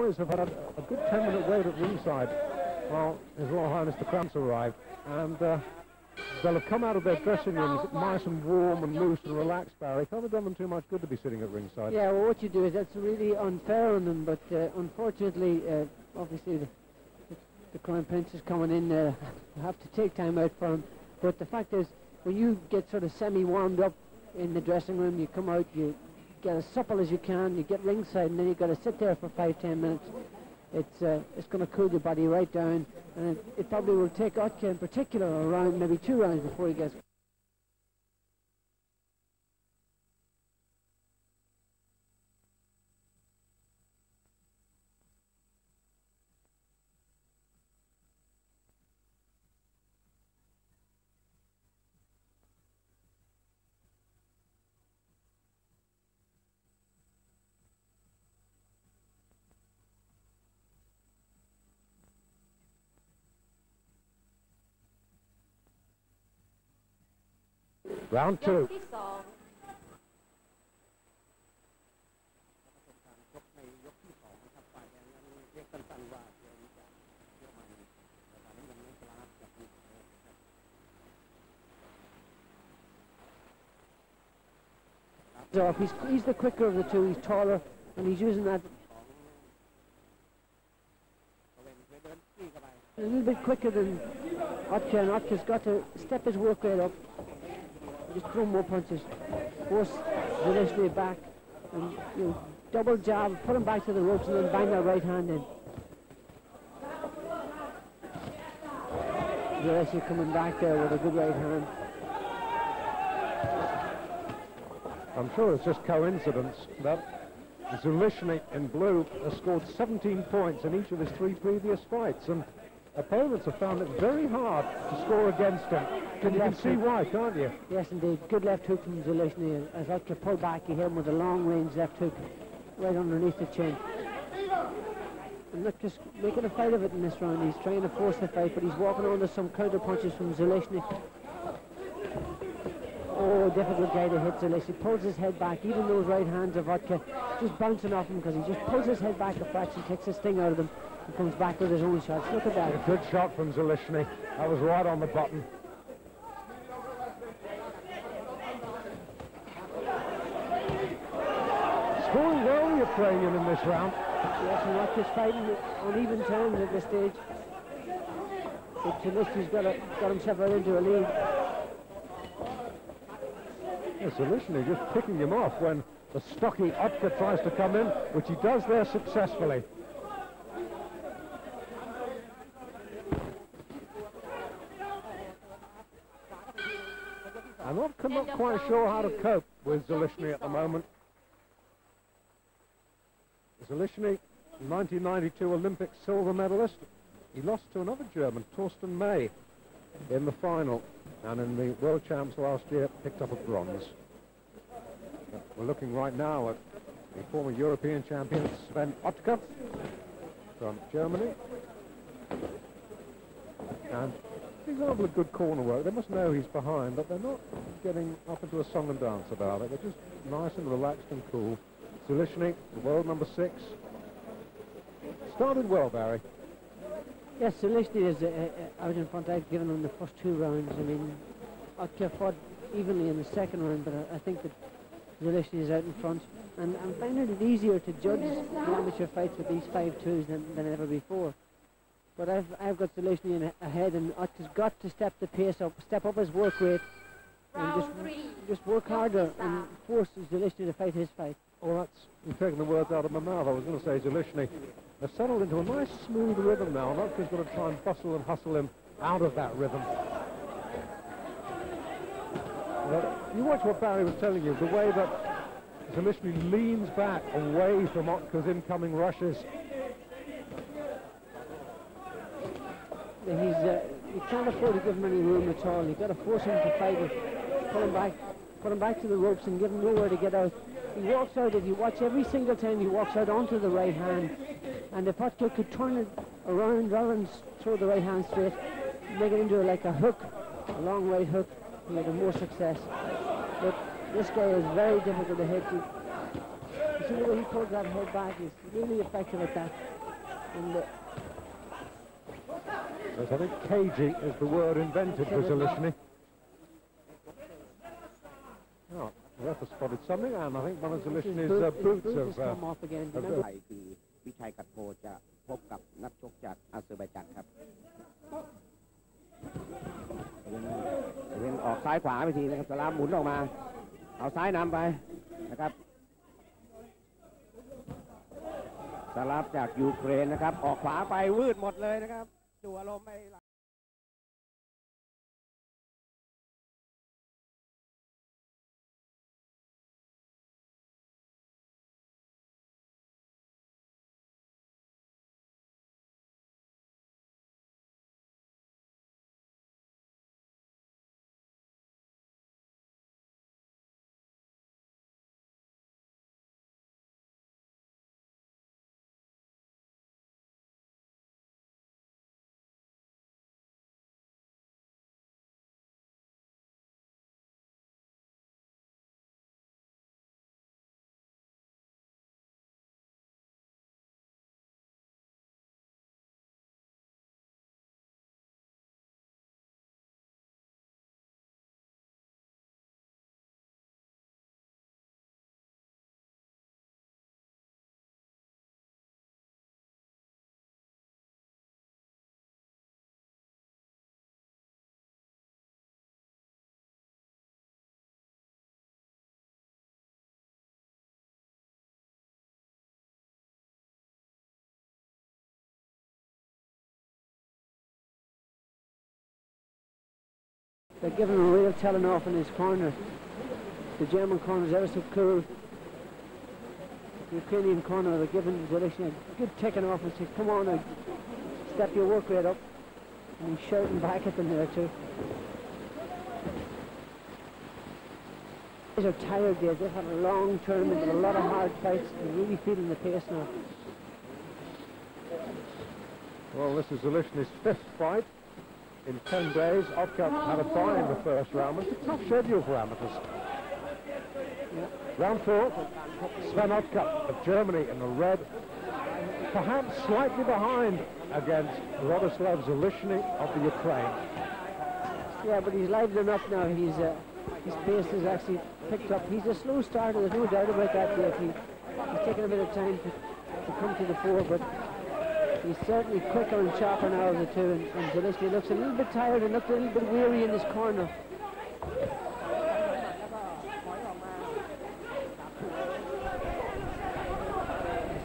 boys have had a good 10-minute wait at ringside while His Royal Highness the Crown's arrived, and they'll have come out of their dressing rooms nice and warm and loose and relaxed, Barry. Can't have done them too much good to be sitting at ringside. Yeah, well, what you do is that's really unfair on them, but unfortunately, obviously the Crown Prince is coming in. Have to take time out for him. But the fact is, when you get sort of semi-warmed up in the dressing room, you come out, you get as supple as you can, you get ringside, and then you've got to sit there for 5-10 minutes. It's going to cool your body right down, and it probably will take Otka in particular a round, maybe 2 rounds before he gets. Round 2. He's the quicker of the two. He's taller, and he's using that a little bit quicker than Otka, and Otka's got to step his work rate up. Just throw more punches, force Zaleshny back, and double jab, put him back to the ropes, and then bang that right hand in. Zaleshny coming back there with a good right hand. I'm sure it's just coincidence that Zaleshny in blue has scored 17 points in each of his 3 previous fights, and opponents have found it very hard to score against him. And you can see why, can't you? Yes, indeed. Good left hook from Zaleshny. As Otka pulled back, he hit him with a long-range left hook right underneath the chin. And look, just making a fight of it in this round. He's trying to force the fight, but he's walking onto some counter punches from Zaleshny. Oh, difficult guy to hit Zaleshny. Pulls his head back. Even those right hands of Otka just bouncing off him, because he just pulls his head back a fraction, takes the sting out of them, and comes back with his own shots. Look at that. A good shot from Zaleshny. That was right on the button. Scoring well, Ukrainian, in this round. Yes, and Otka's fighting on even terms at this stage. But Zaleshny's got himself out into a lead. Yes, Zaleshny just picking him off when the stocky Otka tries to come in, which he does there successfully. I'm not quite sure how to cope with Zaleshny at the moment. Zaleshny, 1992 Olympic silver medalist. He lost to another German, Torsten May, in the final, and in the World Champs last year picked up a bronze. We're looking right now at the former European champion Sven Otka from Germany. And he's able to good corner work. They must know he's behind, but they're not getting up into a song and dance about it. They're just nice and relaxed and cool. Zaleshny, the world number 6. Started well, Barry. Yes, Zaleshny is out in front. I've given him the first 2 rounds. I mean, Otka fought evenly in the second round, but I think that Zaleshny is out in front. And I'm finding it easier to judge the amateur fights with these 5-2s than ever before. But I've got Zaleshny ahead, and Otka's got to step the pace up, step up his work rate, and just work harder and force Zaleshny to fight his fight. Well, you're taking the words out of my mouth. I was going to say Zaleshny has settled into a nice smooth rhythm now, and Otka's going to try and bustle and hustle him out of that rhythm. You watch what Barry was telling you, the way that Zaleshny leans back away from Otka's incoming rushes. You can't afford to give him any room at all. You've got to force him to fight it, put him back to the ropes and give him nowhere to get out. He walks out, if you watch every single time he walks out onto the right hand, and if Otka could turn it around rather than throw the right hand straight, make it into like a hook, a long right hook, he'll have more success. But this guy is very difficult to hit. He's see the way he pulls that head back. He's really effective at that. And yes, I think cagey is the word invented for Zalishny. Oh, the ref has spotted something, and I think one of Zalishny's boots has come off again. ไทยคือวิชัยกัดโพจะพบกับนักชกจากอาเซอร์ไบจานครับเป็นออกซ้ายขวาไปทีนะครับสลามหมุนออกมาเอาซ้ายนำไปนะครับสลามจากยูเครนนะครับออกขวาไปวืดหมดเลยนะครับจั่วลมไปthey're giving him a real telling off in his corner. The German corner is ever so cool. The Ukrainian corner, they're giving Zalishny a good ticking off and say, come on now, step your work rate up. And he's shouting back at them there too. These are tired days. They've had a long tournament with a lot of hard fights. They're really feeling the pace now. Well, this is Zalishny's 5th fight in 10 days. Otkap had a bye in the first round. It's a tough schedule for amateurs. Yeah. Round 4, Sven Otkap of Germany in the red, perhaps slightly behind against Rostislav Zalishny of the Ukraine. Yeah, but he's livened up now. His pace has actually picked up. He's a slow starter, there's no doubt about that, Dave. He's taken a bit of time to come to the fore, but he's certainly quicker and sharper now of the two, and Zalishny looks a little bit tired and looks a little bit weary in his corner.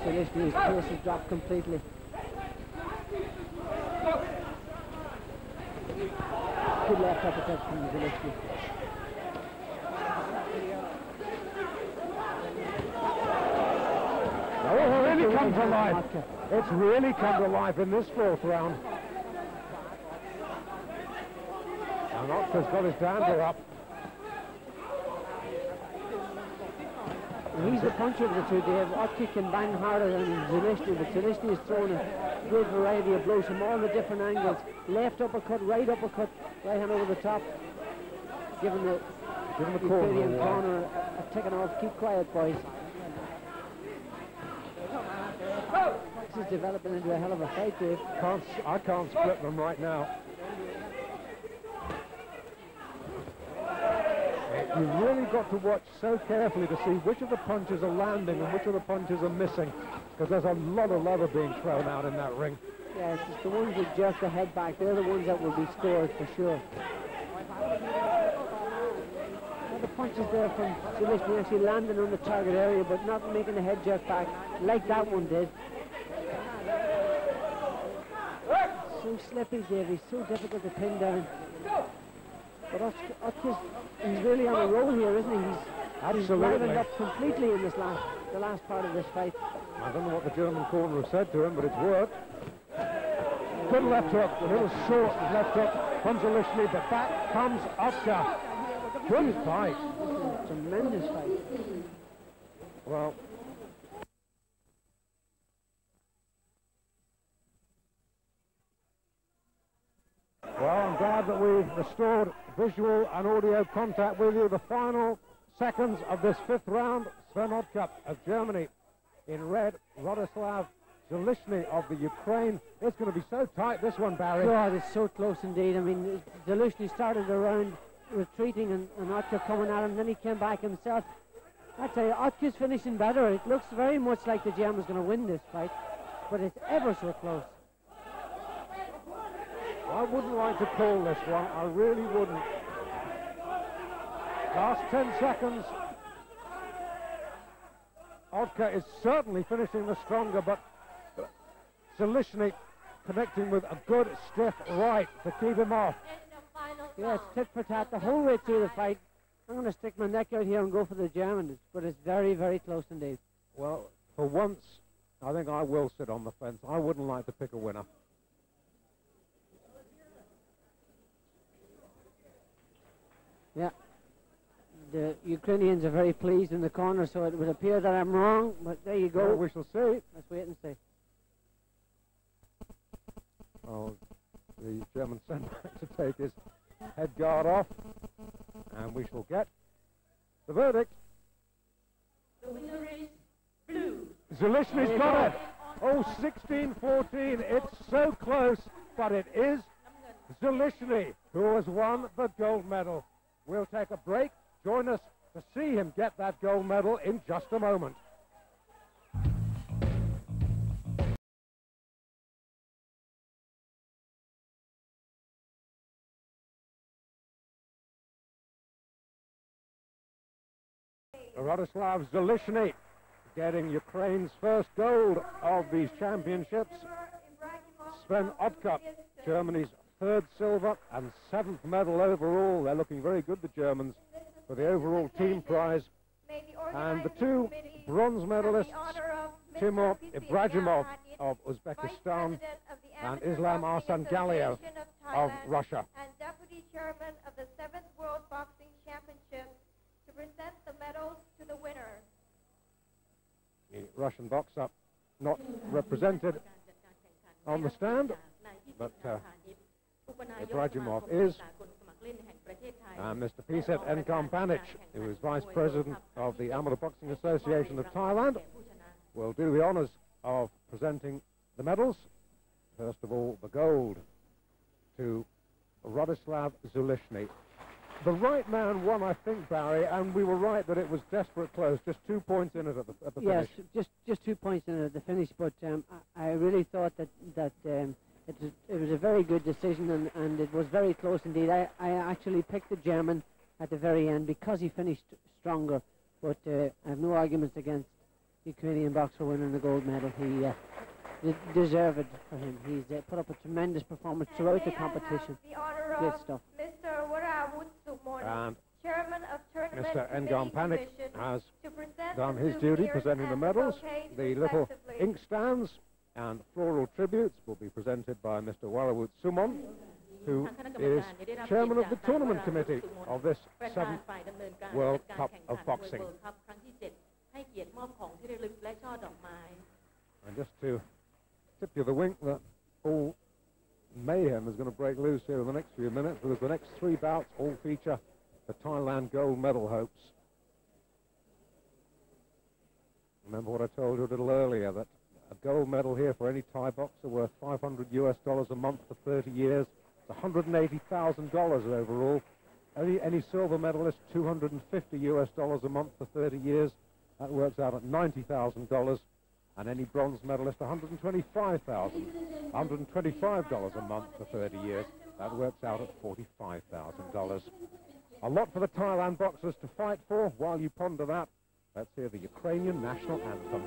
Zalishny's pace has dropped completely. Good left uppercut from Zalishny. Oh, it's really come to life. It's really come to life in this 4th round. And Otkap's got his dander up. He's the puncher of the two, Dave. Otkap can bang harder than Zalishny, but Zalishny has thrown a great variety of blows from all the different angles. Left uppercut, right hand over the top. Giving the Ukrainian corner a ticking off. Keep quiet, boys. This is developing into a hell of a fight, Dave. I can't split them right now. You've really got to watch so carefully to see which of the punches are landing and which of the punches are missing, because there's a lot of leather being thrown out in that ring. Yeah, it's just the ones that jerk the head back. They're the ones that will be scored for sure. Well, the punches there from Zalishny actually landing on the target area, but not making the head jerk back like that one did. So slippy, Dave. He's so difficult to pin down. But Otkap, he's really on a roll here, isn't he? He's livened up completely in the last part of this fight. I don't know what the German corner has said to him, but it's worked. Good left hook, a little short left hook from Zalishny, but back comes Otkap. Good fight. This is a tremendous fight. Well, I'm glad that we've restored visual and audio contact with you. The final seconds of this 5th round Sven Odka of Germany. In red, Rostislav Zelishny of the Ukraine. It's going to be so tight, this one, Barry. God, it's so close indeed. I mean, Zelishny started the round retreating and Odka coming at him, then he came back himself. I tell you, Otka's finishing better. It looks very much like the German's going to win this fight, but it's ever so close. I wouldn't like to call this one. I really wouldn't. Last 10 seconds. Odka is certainly finishing the stronger, but Zelishny connecting with a good stiff right to keep him off. Yeah, it's tit for tat the whole way through the fight. I'm going to stick my neck out here and go for the German, but it's very, very close indeed. Well, for once, I think I will sit on the fence. I wouldn't like to pick a winner. Yeah. The Ukrainians are very pleased in the corner, so it would appear that I'm wrong, but there you go. Well, we shall see. Let's wait and see. Oh, the German sent back to take his head guard off, and we shall get the verdict. The winner is blue. Zelishny's got it. Oh, 16-14. It's so close, but it is Zelishny who has won the gold medal. We'll take a break. Join us to see him get that gold medal in just a moment. Rostislav Zelishny getting Ukraine's first gold of these championships. Sven Odka, Germany's third silver and 7th medal overall. They're looking very good, the Germans, for the overall team prize. And the two bronze medalists, Timur Ibragimov of Uzbekistan and Islam Arsangaliev of Russia. And Deputy Chairman of the 7th World Boxing Championship to present the medals to the winners. The Russian boxer not represented on the stand, but Ibragimov is. And Mr. P.2 Nkampanich, who is Vice President of the Amateur Boxing Association of Thailand, will do the honours of presenting the medals. First of all, the gold to Rostislav Zelishny. The right man won, I think, Barry, and we were right that it was desperate close, just 2 points in it at the finish. Yes, just 2 points in it at the finish, but I really thought that it was a very good decision, and it was very close indeed. I actually picked the German at the very end because he finished stronger, but I have no arguments against the Ukrainian boxer winning the gold medal. He deserved it for him. He's put up a tremendous performance throughout the competition. Great stuff. Mr. Warawut Sumon, And Chairman of Tournament Mr. Committee Nkampanich Commission, has to present done the his duty, souvenirs presenting the and medals. bouquets The little respectively. inkstands and floral tributes will be presented by Mr. Warawut Sumon, who is chairman of the tournament committee of this 7th World Cup of Boxing. And just to tip you the wink that all mayhem is going to break loose here in the next few minutes, because the next 3 bouts all feature the Thailand gold medal hopes. Remember what I told you a little earlier, that a gold medal here for any Thai boxer worth $500 US a month for 30 years. It's $180,000 overall. Any silver medalist, $250 US a month for 30 years. That works out at $90,000. And any bronze medalist, $125,000 a month for 30 years. That works out at $45,000. A lot for the Thailand boxers to fight for. While you ponder that, let's hear the Ukrainian national anthem.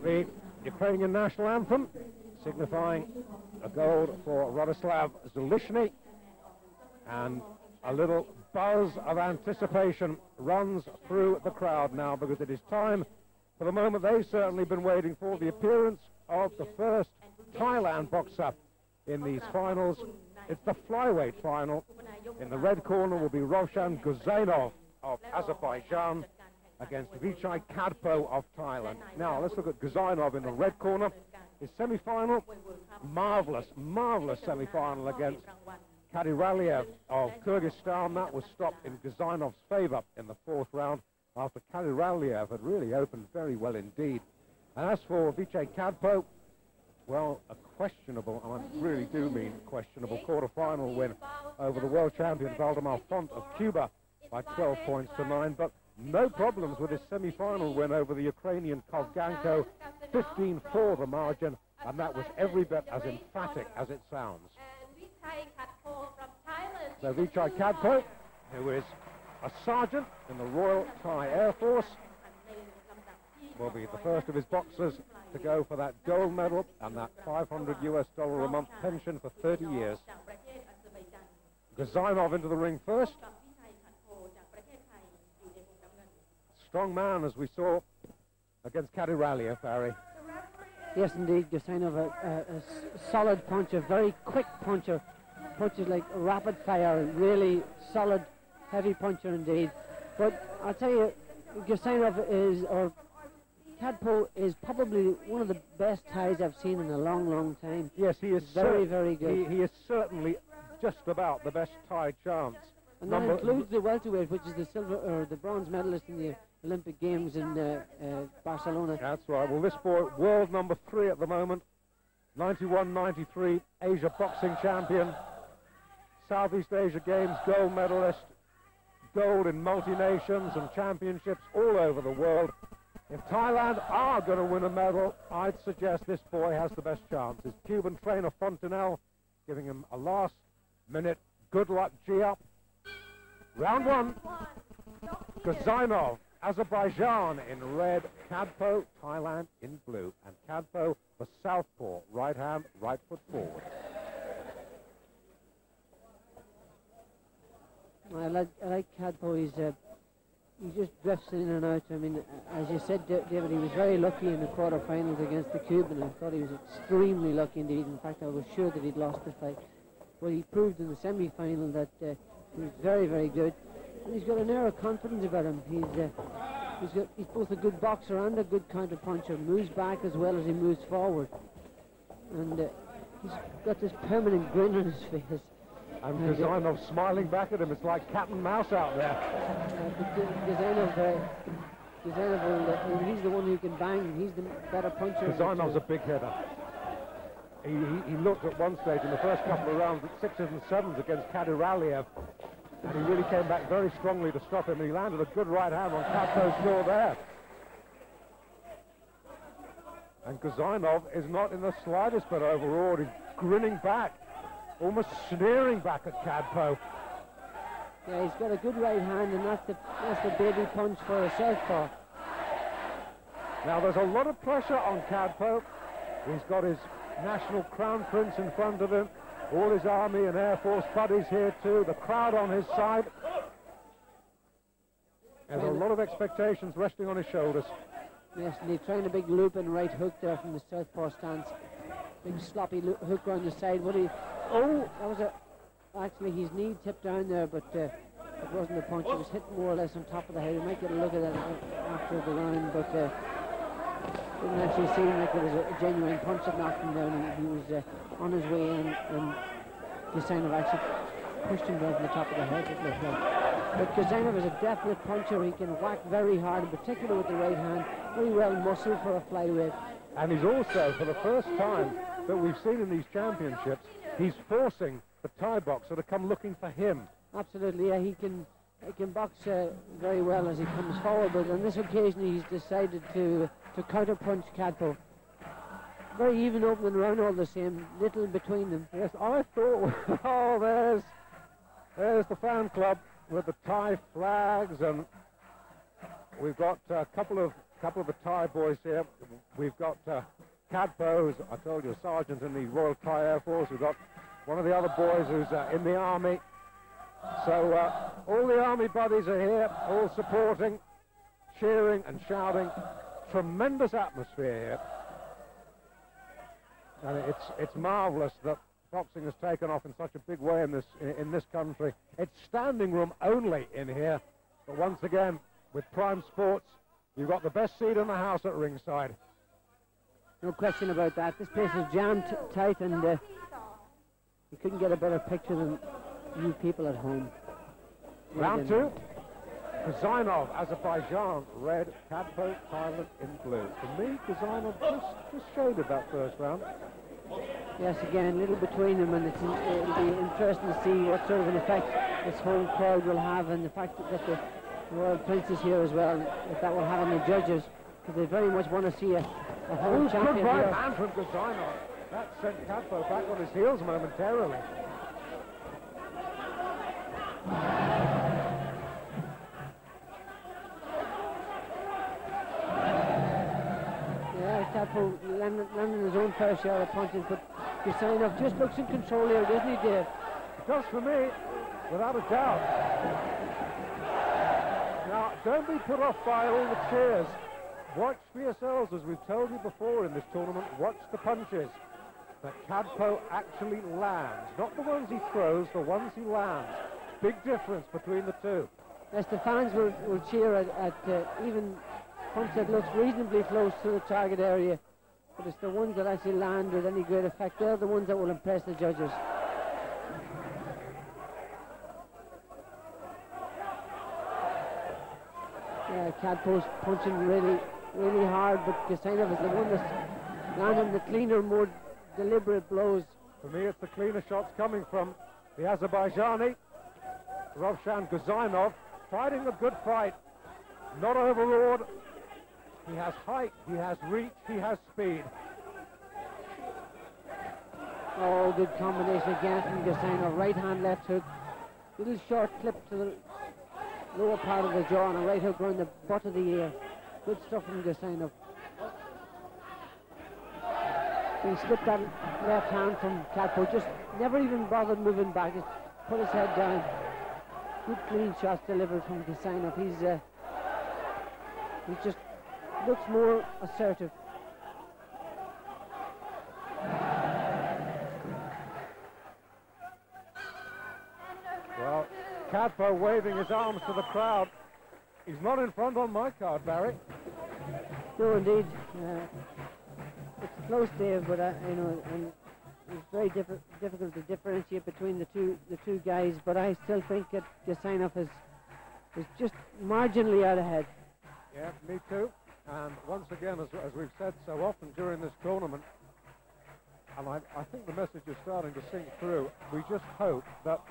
the Ukrainian national anthem, signifying a gold for Rostislav Zulishny, and a little buzz of anticipation runs through the crowd now, because it is time for the moment they've certainly been waiting for, the appearance of the first Thailand boxer in these finals. It's the flyweight final. In the red corner will be Roshan Guzainov of Azerbaijan against Vichai Kadpo of Thailand. Now let's look at Guzainov in the red corner. His semi-final, marvelous semi-final against Kadyraliev of Kyrgyzstan. That was stopped in Guzainov's favor in the fourth round after Kadyraliev had really opened very well indeed. And as for Vichai Kadpo, well, a questionable, and I really do mean questionable, quarter-final win over the world champion Valdemar Font of Cuba by 12 points to 9, but no problems with his semi-final win over the Ukrainian Kovganko, 15-4 the margin, and that was every bit as emphatic as it sounds. So Vichai Kadpo, who is a sergeant in the Royal Thai Air Force, will be the first of his boxers to go for that gold medal and that $500 a month pension for 30 years. Guzainov into the ring first. Strong man, as we saw against Kadyraliev, Barry. Yes, indeed, Guzainov, a solid puncher, very quick puncher, punches like rapid fire, really solid, heavy puncher indeed. But I'll tell you, Guzainov is, or Kadpo is probably one of the best Thais I've seen in a long time. Yes, he is very good. He is certainly just about the best Thai chance. And that includes the welterweight, which is the silver or the bronze medalist in the Olympic Games in Barcelona. That's right. Well, this boy, world number 3 at the moment, 91-93 Asia boxing champion, Southeast Asia Games gold medalist, gold in multi-nations and championships all over the world. If Thailand are going to win a medal, I'd suggest this boy has the best chance. His Cuban trainer Fontenelle giving him a last-minute good luck G-up. Round 1, Guzainov, Azerbaijan in red, Kadpo, Thailand in blue. And Kadpo, the southpaw, right hand, right foot forward. I like Kadpo. He just drifts in and out. I mean, as you said, David, he was very lucky in the quarterfinals against the Cuban. I thought he was extremely lucky indeed. In fact, I was sure that he'd lost the fight. But he proved in the semi-final that he was very good. And he's got an air of confidence about him. He's both a good boxer and a good counter-puncher. Moves back as well as he moves forward. And he's got this permanent grin on his face. And Guzainov smiling back at him. It's like cat and mouse out there. Guzainov, he's the one who can bang. He's the better puncher. Guzainov's a big hitter. He looked at one stage in the first couple of rounds at 6s and 7s against Kadyraliev, and he really came back very strongly to stop him, and he landed a good right hand on Kadpo's jaw there. And Guzainov is not in the slightest bit overawed. He's grinning back, almost sneering back at Kadpo. Yeah, he's got a good right hand, and that's the baby punch for a southpaw. Now there's a lot of pressure on Kadpo. He's got his national crown prince in front of him, all his army and air force buddies here too, the crowd on his side. There's a lot of expectations resting on his shoulders. Yes, and he's trying a big loop and right hook there from the southpaw stance. Big sloppy hook around the side. That was actually his knee tipped down there, but it wasn't a punch. It was hit more or less on top of the head. We might get a look at that after the round, but didn't actually seem like it was a genuine punch that knocked him down. He was on his way in, and Guzainov actually pushed him down from the top of the head, it looked like. But Guzainov is a definite puncher. He can whack very hard, in particular with the right hand. Very well muscled for a flyweight. And he's also, for the first time that we've seen in these championships, he's forcing the Thai boxer to come looking for him. Absolutely, yeah, he can box very well as he comes forward, but on this occasion he's decided to counter-punch Kadpo. Very even opening round all the same, little between them. Yes, I thought, oh, there's the fan club with the Thai flags, and we've got a couple of a couple of the Thai boys here. We've got Kadpo, who's, I told you, a sergeant in the Royal Thai Air Force. We've got one of the other boys who's in the army. So all the army buddies are here, all supporting, cheering and shouting. Tremendous atmosphere here. And it's marvellous that boxing has taken off in such a big way in this country. It's standing room only in here, but once again, with Prime Sports, you've got the best seat in the house at ringside. No question about that. This place is jammed tight, and you couldn't get a better picture than you people at home. Round two. Kazanov, Azerbaijan, red. Kadpo, Thailand, in blue. For me, Kazanov just showed it that first round. Yes, again, a little between them, and it'll be interesting to see what sort of an effect this whole crowd will have, and the fact that the Royal Prince is here as well, if that will have on the judges, because they very much want to see a whole champion good right here. hand from Kazanov. That sent Kadpo back on his heels momentarily. Kadpo landing his own fair share of punches, but Kazanov just looks in control here, doesn't he, Dave? It does for me, without a doubt. Now, don't be put off by all the cheers. Watch for yourselves, as we've told you before in this tournament, watch the punches that Kadpo actually lands. Not the ones he throws, the ones he lands. Big difference between the two. Yes, the fans will cheer at even punch that looks reasonably close to the target area, but it's the ones that actually land with any great effect. They're the ones that will impress the judges. Yeah, Kadpo's punching really, really hard, but Kazanov is the one that's landing the cleaner, more deliberate blows. For me, it's the cleaner shots coming from the Azerbaijani, Rovshan Kazanov, fighting a good fight, not overawed. He has height, he has reach, he has speed. Oh, good combination again from Kazanov. Right hand, left hook. Little short clip to the lower part of the jaw and a right hook around the butt of the ear. Good stuff from Kazanov. He slipped that left hand from Kadpo, just never even bothered moving back. Just put his head down. Good clean shots delivered from Kazanov. He just looks more assertive. Well, Kadpo waving his arms to the crowd. He's not in front on my card, Barry. No, indeed. It's close, Dave, but you know, and it's very difficult to differentiate between the two guys. But I still think that Kazanov is just marginally out ahead. Yeah, me too. And once again, as we've said so often during this tournament, and I think the message is starting to sink through, we just hope that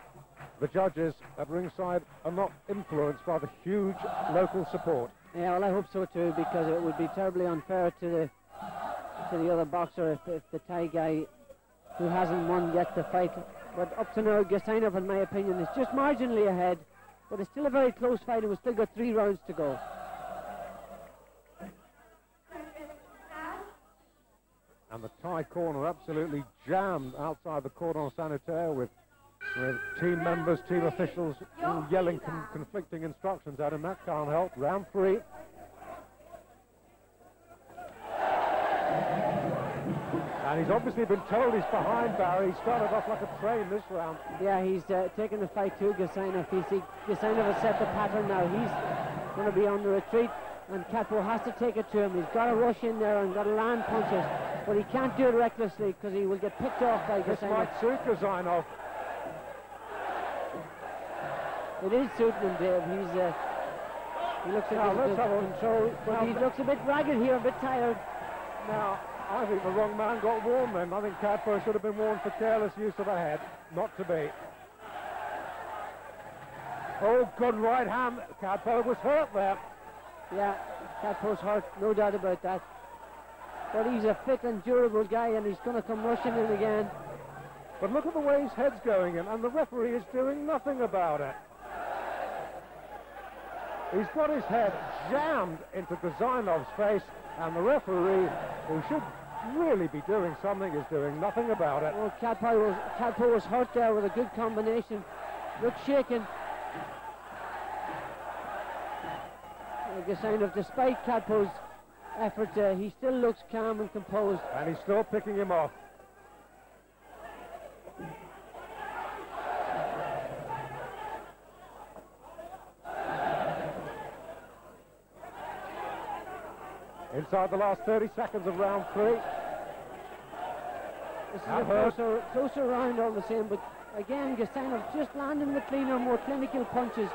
the judges at ringside are not influenced by the huge local support. Yeah, well, I hope so too, because it would be terribly unfair to the other boxer if the Thai guy who hasn't won yet the fight. But up to now, Kazanov, in my opinion, is just marginally ahead, but it's still a very close fight, and we've still got 3 rounds to go. And the Thai corner absolutely jammed outside the cordon sanitaire with team members, team officials yelling conflicting instructions at him. That can't help. Round 3. And he's obviously been told he's behind, Barry. He started off like a train this round. Yeah, he's taking the fight to Kazanov. Kazanov has set the pattern now. He's going to be on the retreat, and Kadpo has to take it to him. He's got to rush in there and got to land punches, but he can't do it recklessly because he will get picked off by Kazanov. This might suit Kazanov. It is suiting him, Dave. He looks like he's in control, but he looks a bit ragged here, a bit tired. Now, I think the wrong man got warned then. I think Kadpo should have been warned for careless use of a head. Not to be. Oh, good right hand. Kadpo was hurt there. Yeah, Kadpo's hurt, no doubt about that. But he's a fit and durable guy, and he's going to come rushing in again. But look at the way his head's going in, and the referee is doing nothing about it. He's got his head jammed into Gazainov's face, and the referee, who should really be doing something, is doing nothing about it. Oh, Kadpo was hurt there with a good combination. Looked shaken. Gazainov, despite Kadpo's efforts, he still looks calm and composed. And he's still picking him off. Inside the last 30 seconds of round 3. This is a closer round all the same, but again, Gazainov just landing the cleaner, more clinical punches,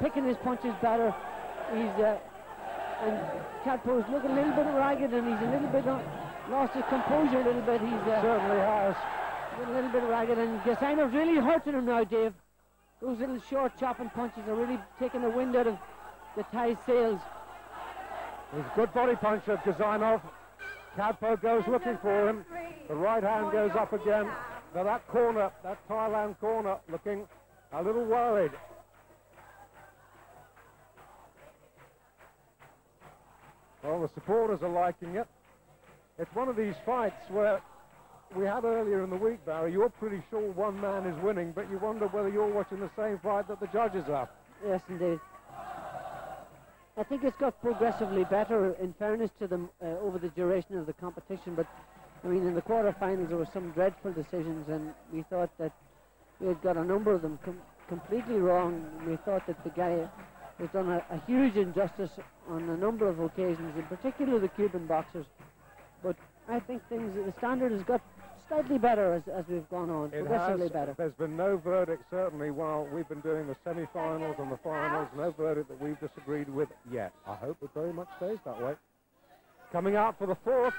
picking his punches better. And Kadpo's looking a little bit ragged, and he's a little bit lost his composure a little bit. Certainly has. A little bit ragged, and Gazainov's really hurting him now, Dave. Those little short chopping punches are really taking the wind out of the Thai sails. He's a good body puncher, Gazainov. Kadpo goes looking for him. The right hand goes up again. Now that corner, that Thailand corner, looking a little worried. Well, the supporters are liking it. It's one of these fights where we had earlier in the week, Barry, you're pretty sure one man is winning, but you wonder whether you're watching the same fight that the judges are. Yes, indeed. I think it's got progressively better, in fairness to them, over the duration of the competition. But, I mean, in the quarterfinals there were some dreadful decisions, and we thought that we had got a number of them completely wrong. We thought that the guy has done a huge injustice on a number of occasions, in particular the Cuban boxers. But I think the standard has got slightly better as we've gone on, progressively better. There's been no verdict, certainly, while we've been doing the semi-finals and the finals, no verdict that we've disagreed with yet. I hope it very much stays that way. Coming out for the fourth.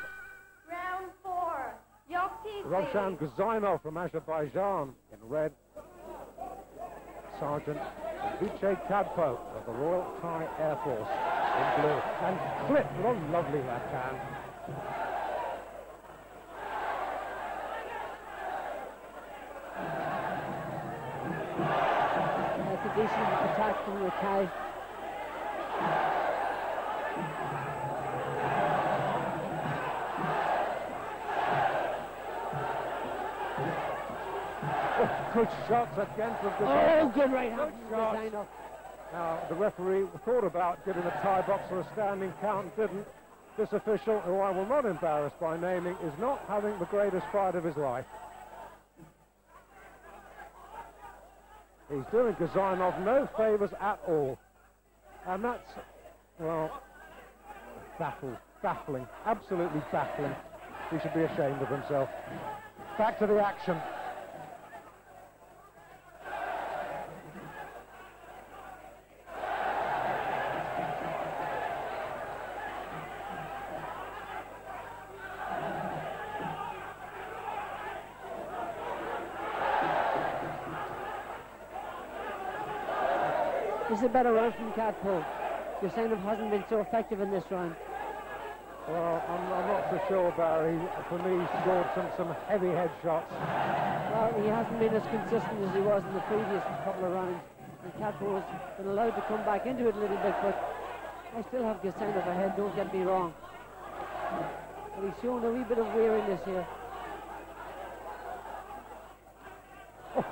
Round 4. Yokti. Roshan Gazainov from Azerbaijan in red. Sergeant Vijay Kadpo of the Royal Thai Air Force in blue. And Clip with a lovely left hand. That's a decent attack from the Thai. Good shots again from Gazainov. Oh, good right hand from shots. Gazainov. Now, the referee thought about giving the Thai boxer a standing count and didn't. This official, who I will not embarrass by naming, is not having the greatest fight of his life. He's doing Gazainov no favours at all. And that's, well, baffling, absolutely baffling. He should be ashamed of himself. Back to the action. This is a better round from Kadpo. Gazainov hasn't been so effective in this round. Well, I'm not so sure, Barry. For me, he scored some heavy head shots. Well, he hasn't been as consistent as he was in the previous couple of rounds. And Kadpo has been allowed to come back into it a little bit, but I still have Gazainov ahead, don't get me wrong. But he's shown a wee bit of weariness here. Oh,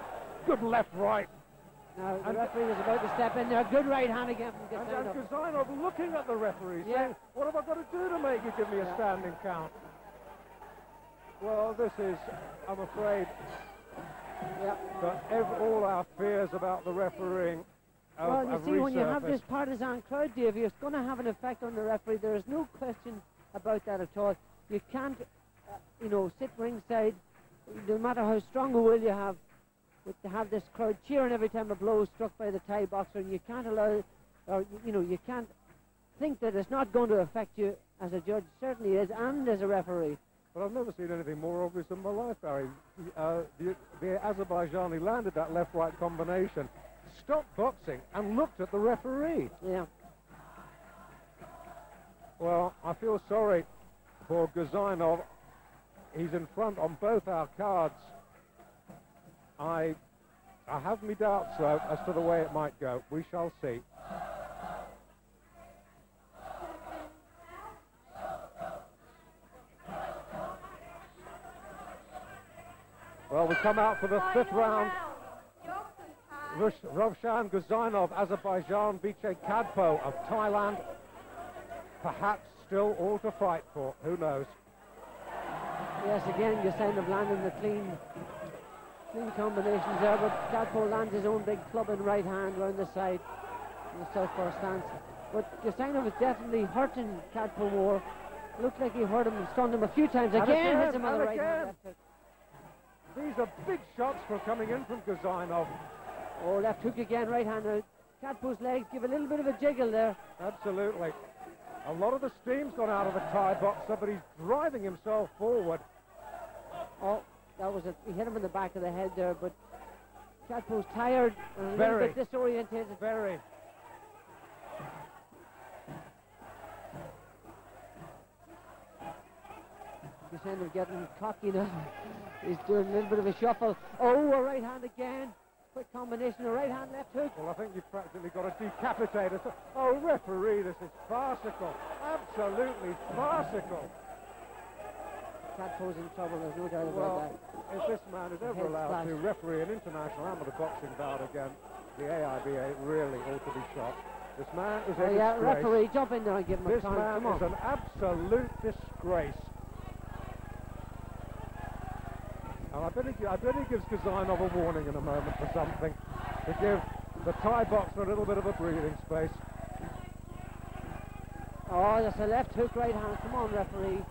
good left, right. Now, the referee was about to step in there. Good right hand again from And Gazainov. Gazainov looking at the referee, saying, what have I got to do to make you give me a standing count? Well, this is, I'm afraid, that all our fears about the refereeing well, you see, when you have resurfaced. this partisan crowd, Dave, it's going to have an effect on the referee. There is no question about that at all. You can't, sit ringside, no matter how strong a will you have, to have this crowd cheering every time a blow is struck by the Thai boxer, and you can't allow, you can't think that it's not going to affect you as a judge. Certainly is, and as a referee. But I've never seen anything more obvious in my life, Barry. The Azerbaijani landed that left-right combination, stopped boxing, and looked at the referee. Yeah. Well, I feel sorry for Gazainov. He's in front on both our cards. I have my doubts, though, as to the way it might go. We shall see. Well, we come out for the fifth round. Johnson time. Ravshan Guzanov, Azerbaijan, Vichay Kadpo of Thailand. Perhaps still all to fight for, who knows? Yes, again, Guzanov landing the clean combinations there, but Kadpo lands his own big club in right hand round the side in the southpaw stance. But Guzanov is definitely hurting Kadpo more. Looks like he hurt him and stunned him a few times. Again, hits him on the right hand. These are big shots for coming in from Guzanov. Oh, left hook again, right hand. Now, Kadpo's legs give a little bit of a jiggle there. Absolutely. A lot of the steam's gone out of the Thai boxer, but he's driving himself forward. Oh, that was he hit him in the back of the head there, but Kadpo's tired and a Very. little bit disorientated. Very. Guzanov getting cocky now. He's doing a little bit of a shuffle. Oh, a right hand again. Quick combination, a right hand, left hook. Well, I think you've practically got to decapitate us. Oh, referee, this is farcical. Absolutely farcical. Kadpo's in trouble, there's no doubt about Well, that. if this man is ever Head allowed splash. to referee an international amateur boxing bout again, the AIBA really ought to be shot. This man is a Yeah, disgrace. referee, jump in there and give him a This count. man Come is on. an absolute disgrace. And I bet he gives Guzanov a warning in a moment for something, to give the Thai boxer a little bit of a breathing space. Oh, that's a left hook, right hand. Come on, referee.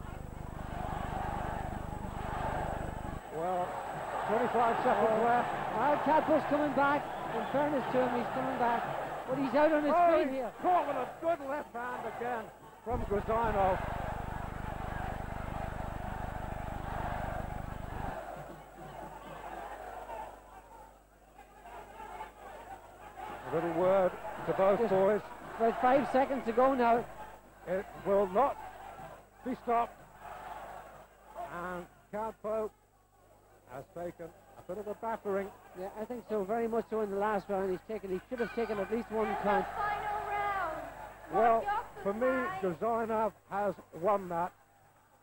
Well, 25 seconds left. Well, Kadpo's coming back. In fairness to him, he's coming back. But he's out on his feet He's here. caught with a good left hand again from Guzanov. A little word to both Just boys. About 5 seconds to go now. It will not be stopped. And Kadpo has taken a bit of a battering. Yeah, I think so. Very much so in the last round. He should have taken at least one count. Final round. Well, Johnson for me, time. Guzanov has won that,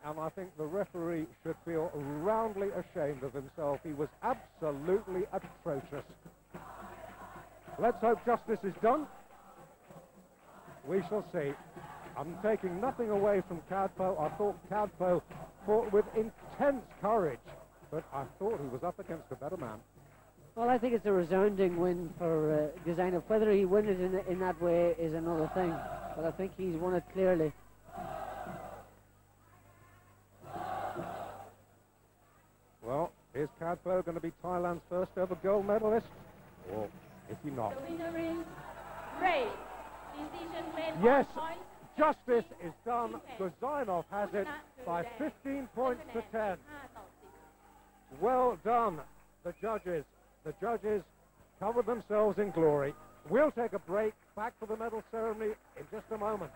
and I think the referee should feel roundly ashamed of himself. He was absolutely atrocious. Let's hope justice is done. We shall see. I'm taking nothing away from Kadpo. I thought Kadpo fought with intense courage, but I thought he was up against a better man. Well, I think it's a resounding win for Guzanov. Whether he wins it in that way is another thing, but I think he's won it clearly. Well, is Kadpo going to be Thailand's first ever gold medalist? Or is he not? The winner is Ray. Decision made Yes, on points. justice is done. Guzanov has it by 15 points to 10. Well done, the judges. The judges covered themselves in glory. We'll take a break. Back for the medal ceremony in just a moment.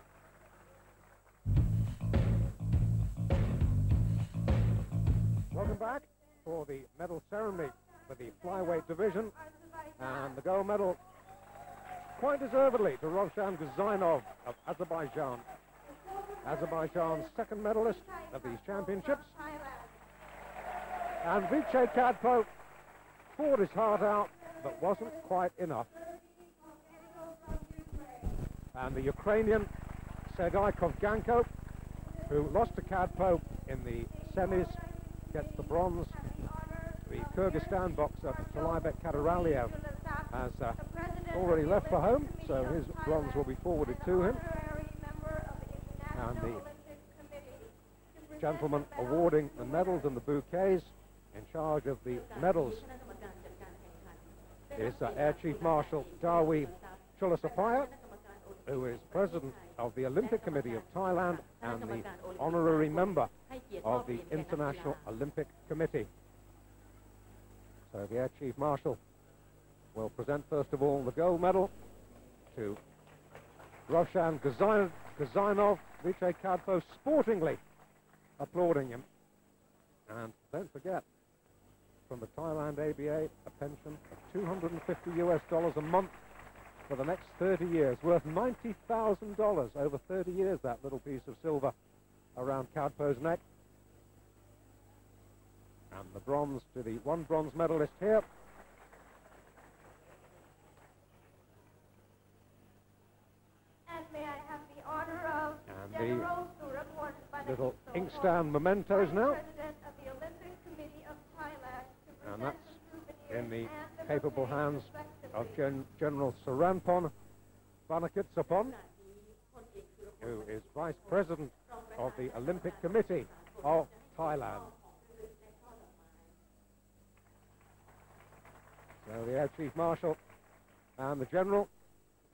Welcome back for the medal ceremony for the flyweight division. And the gold medal, quite deservedly, to Ravshan Guzanov of Azerbaijan. Azerbaijan's second medalist of these championships. And Vichay Kadpo fought his heart out, but wasn't quite enough. And the Ukrainian Sergei Kovganko, who lost to Kadpo in the semis, gets the bronze. The Kyrgyzstan boxer Thailand-Bangkok has already left for home, so his bronze will be forwarded to him. And the gentleman awarding the medals and the bouquets in charge of the medals is Air Chief Marshal Darwi Chulasapaya, who is president of the Olympic Committee of Thailand and the honorary member of the International Olympic Committee. So the Air Chief Marshal will present first of all the gold medal to Ravshan Guzanov, Vichay Kadpo sportingly applauding him. And don't forget, from the Thailand ABA, a pension of $250 a month for the next 30 years, worth $90,000 over 30 years, that little piece of silver around Kadpo's neck. And the bronze to the one bronze medalist here. And may I have the honor of And General Suraport the little inkstand mementos now. President of the Olympic Committee of Thailand, to And present that's the in the souvenirs and capable bouquets hands of respectively. General Saranpon Vanakitsapon, who is Vice President of the Olympic Committee of Thailand. So the Air Chief Marshal and the General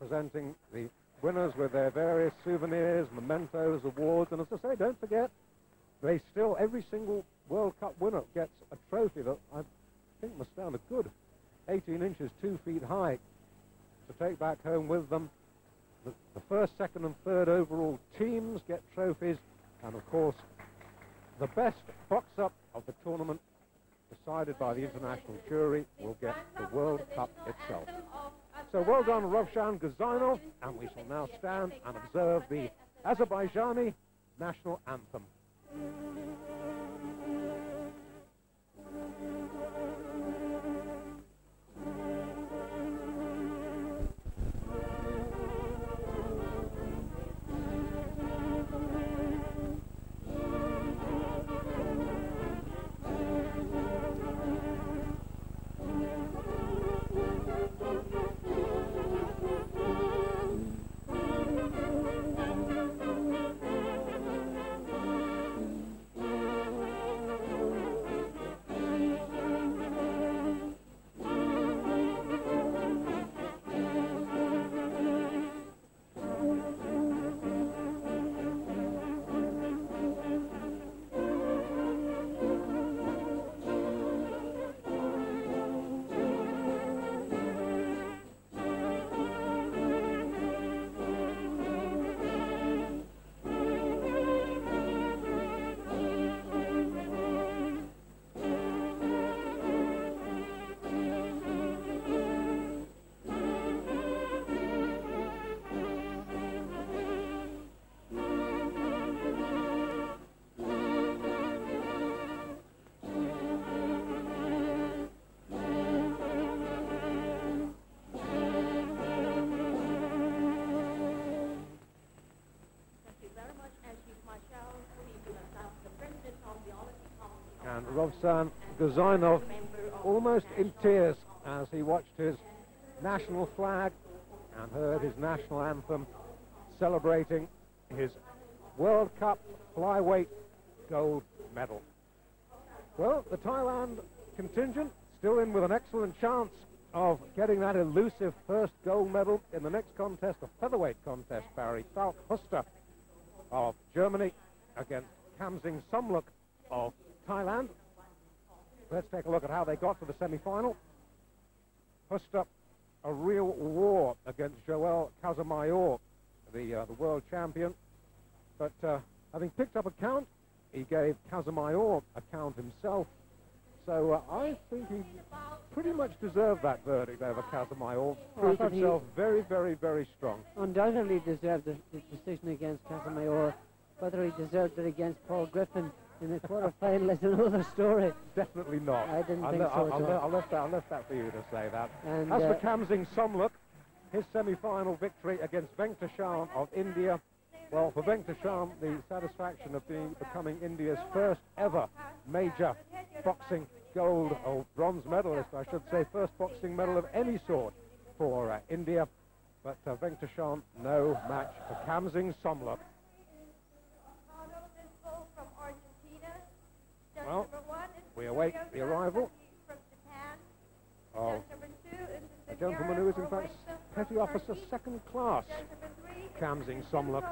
presenting the winners with their various souvenirs, mementos, awards, and as I say, don't forget, they still, every single World Cup winner gets a trophy that I think must stand a good 18 inches, 2 feet high, to take back home with them. The first, second and third overall teams get trophies, and of course the best box-up of the tournament, decided by the international jury, will get the World Cup itself. So well done, Rovshan Gazainov, and we shall now stand and observe the Azerbaijani national anthem. And Rovshan Gazainov almost in tears as he watched his national flag and heard his national anthem, celebrating his World Cup flyweight gold medal. Well, the Thailand contingent still in with an excellent chance of getting that elusive first gold medal in the next contest, a featherweight contest, Barry. Falk Huster of Germany against Kamsing Somluk of Thailand. Let's take a look at how they got to the semi-final. Huster, a real war against Joel Casamayor, the world champion. But having picked up a count, he gave Casamayor a count himself. So I think he pretty much deserved that verdict over Casamayor. Proved himself very, very, very strong. Undoubtedly deserved the decision against Casamayor. Whether he deserved it against Paul Griffin in the quarter-final is another story. Definitely not. I didn't think so. I left that for you to say that. And, as for Kamsing Somluk, his semi-final victory against Venkateshan of India. Well, for Venkateshan, the satisfaction of becoming India's first ever major boxing gold or bronze medalist, I should say, first boxing medal of any sort for India. But Venkateshan, no match for Kamsing Somluk. Well, we await the arrival of a gentleman who is in fact Petty Officer Second Class, Kamsing Somluk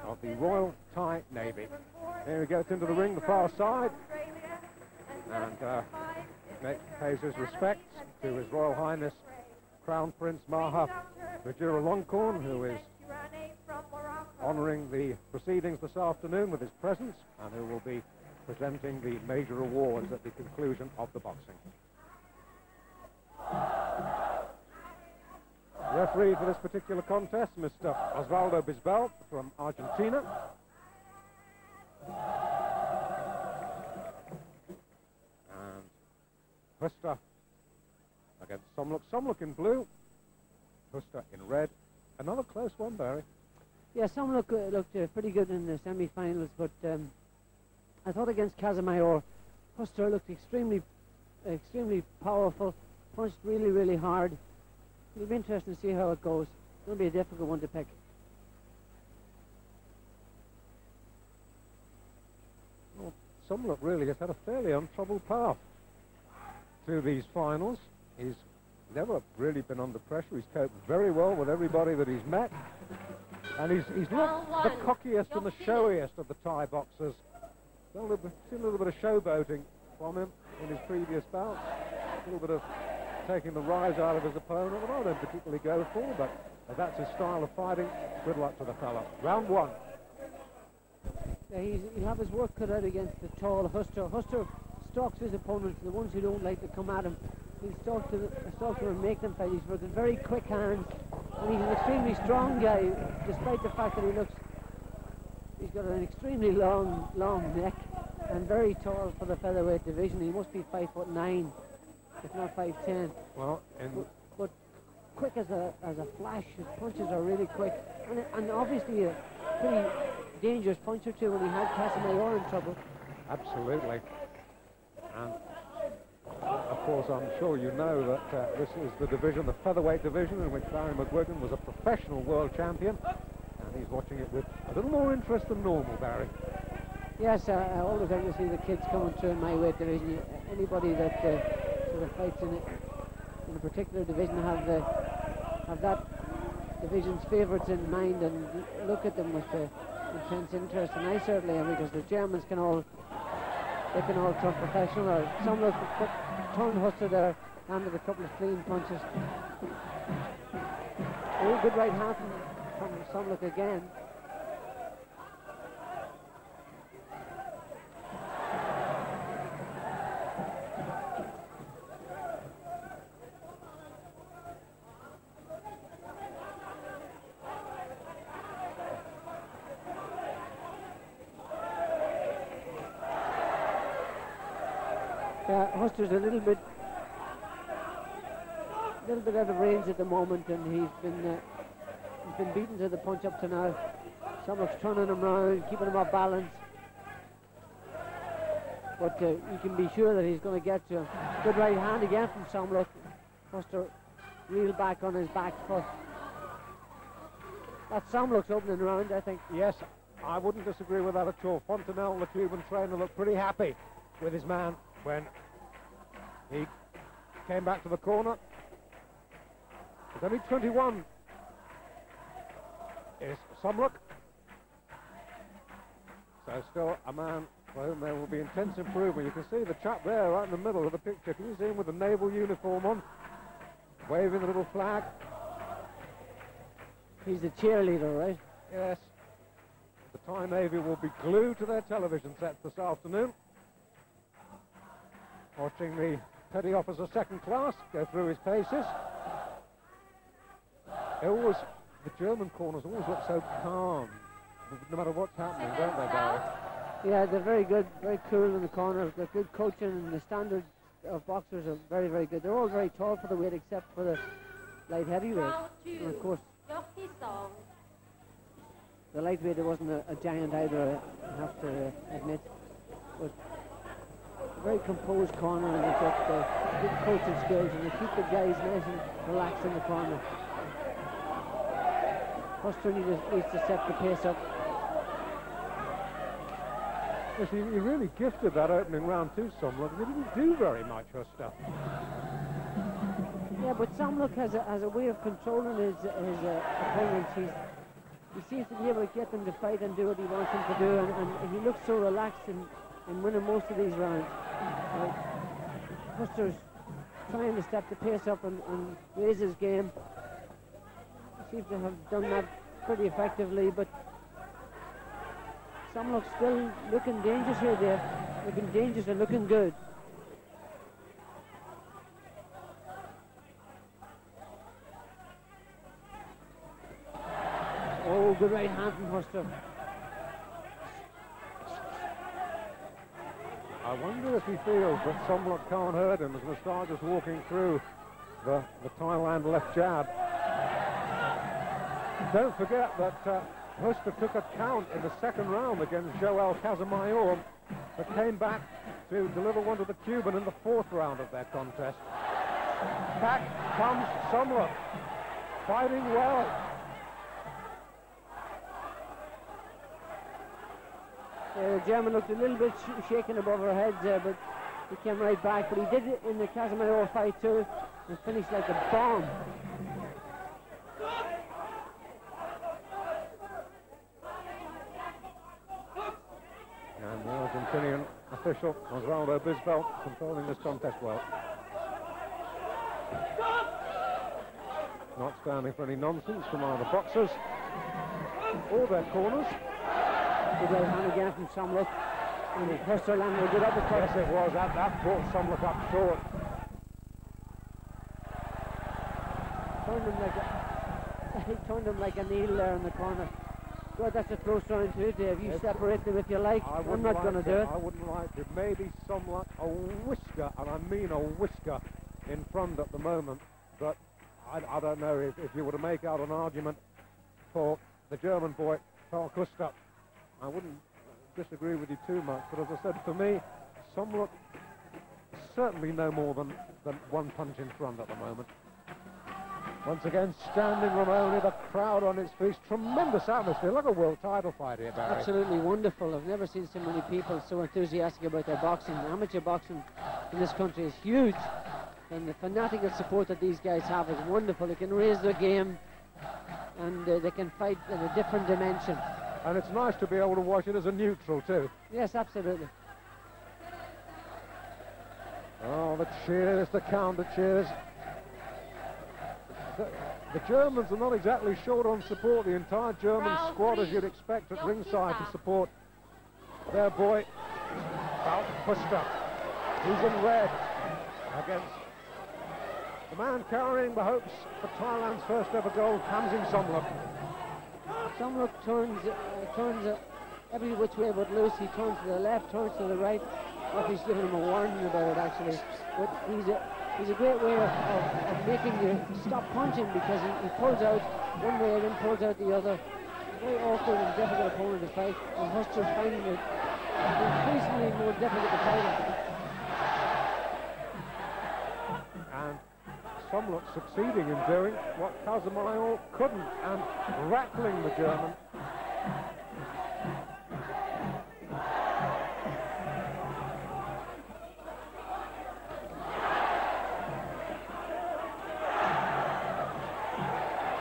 of the Royal Thai Navy. Here he gets into the ring, the far side, and pays his respects to His Royal Highness Crown Prince Maha Vajiralongkorn, who is honouring the proceedings this afternoon with his presence, and who will be presenting the major awards at the conclusion of the boxing. Referee for this particular contest, Mr. Osvaldo Bisbal from Argentina. Huster against Somlook. Somlook in blue, Huster in red. Another close one, Barry. Yeah, some looked pretty good in the semi-finals, but I thought against Casamayor, Huster looked extremely powerful, punched really, really hard. It'll be interesting to see how it goes. It'll be a difficult one to pick. Well, Somlook really has had a fairly untroubled path through these finals. He's never really been under pressure. He's coped very well with everybody that he's met. And he's not the cockiest and the showiest of the Thai boxers. Seen a little bit of showboating from him in his previous bouts. A little bit of taking the rise out of his opponent, that I don't particularly go for, but if that's his style of fighting, good luck to the fella. Round one. Yeah, he'll have his work cut out against the tall Huster. Huster stalks his opponents, the ones who don't like to come at him. He'll stalk them and make them fight. He's got very quick hands, and he's an extremely strong guy, despite the fact that he's got an extremely long neck, and very tall for the featherweight division. He must be 5'9", if not 5'10". Well, but quick as a flash. His punches are really quick, and obviously a pretty dangerous puncher too when he had Casamayor in trouble. Absolutely. And of course, I'm sure you know that this is the division, the featherweight division, in which Barry McGuigan was a professional world champion, and he's watching it with a little more interest than normal, Barry. Yes, I always like to see the kids coming through in my weight division. Anybody that sort of fights in a particular division have that division's favourites in mind and look at them with intense interest, and I certainly am, because the Germans can all turn professional, or some of them turned Huster there, landed a couple of clean punches. Oh, good right hand from Somlook again. Huster's a little bit out of range at the moment, and he's been beaten to the punch up to now. Somlook's turning him round, keeping him off balance, but you can be sure that he's going to get to him. Good right hand again from Somlook. Huster reeled back on his back foot. That's Somlook's opening round, I think. Yes, I wouldn't disagree with that at all. Fontenelle, the Cuban trainer, looked pretty happy with his man when he came back to the corner. It's only 21 is Somlook. So still a man for whom there will be intense improvement. You can see the chap there right in the middle of the picture. Can you see him with the naval uniform on, waving the little flag? He's the cheerleader, right? Yes. The Thai Navy will be glued to their television sets this afternoon, watching the petty officer second class go through his paces. The German corners always look so calm, no matter what's happening, don't they, Barry? Yeah, they're very good, very cool in the corner. They're good coaching, and the standards of boxers are very, very good. They're all very tall for the weight, except for the light heavyweight. And of course, the lightweight, there wasn't a giant either, I have to admit. But a very composed corner, and they've got good coaching skills, and they keep the guys nice and relaxed in the corner. Huster needs to set the pace up. Yes, he really gifted that opening round to Somlook. He didn't do very much, Huster. Yeah, but Somlook has a way of controlling his opponents. He seems to be able to get them to fight and do what he wants them to do, and he looks so relaxed in winning most of these rounds. Huster's trying to step the pace up and raise his game. He seems to have done that pretty effectively, but Somlook's still looking dangerous here, Dave. Looking dangerous and looking good. Oh, good right hand from Huster. I wonder if he feels that Somlock can't hurt him as Mustard is walking through the Thailand left jab. Don't forget that Huster took a count in the second round against Joel Casamayor, but came back to deliver one to the Cuban in the fourth round of their contest. Back comes Somlock, fighting well. The German looked a little bit shaken above her head there, but he came right back. But he did it in the Casamayor fight too, and finished like a bomb. And the Argentinian official, Osvaldo Bisbal, controlling this contest well. Not standing for any nonsense from either boxers or their corners. Good right hand again from Somlock. And Huster landed a good uppercut. Yes, it was. That brought Somlock up short. He turned him like a needle there in the corner. God, that's a close round too, Dave. You separate them if you like. I'm not going to do it. I wouldn't like it. Maybe Somlock a whisker, and I mean a whisker, in front at the moment. But I don't know if you were to make out an argument for the German boy, Karl Kuster. I wouldn't disagree with you too much, but as I said, for me, Somlock certainly no more than one punch in front at the moment. Once again, standing Ramone, the crowd on its feet. Tremendous atmosphere, like a world title fight here, Barry. Absolutely wonderful. I've never seen so many people so enthusiastic about their boxing. Amateur boxing in this country is huge, and the fanatical support that these guys have is wonderful. They can raise their game, and they can fight in a different dimension. And it's nice to be able to watch it as a neutral, too. Yes, absolutely. Oh, the cheers, the counter cheers. The Germans are not exactly short on support. The entire German squad, as you'd expect, at ringside to support their boy, Karl Kuster. He's in red against the man carrying the hopes for Thailand's first ever gold, Tamsin Somlock. Somlock turns every which way but loose. He turns to the left, turns to the right. He's giving him a warning about it, actually. But he's a great way of making you stop punching, because he pulls out one way and then pulls out the other. Very awkward and difficult opponent to fight, and Huster's finding it increasingly more difficult to fight him. And Somlock succeeding in doing what Casamayor couldn't, and rattling the German.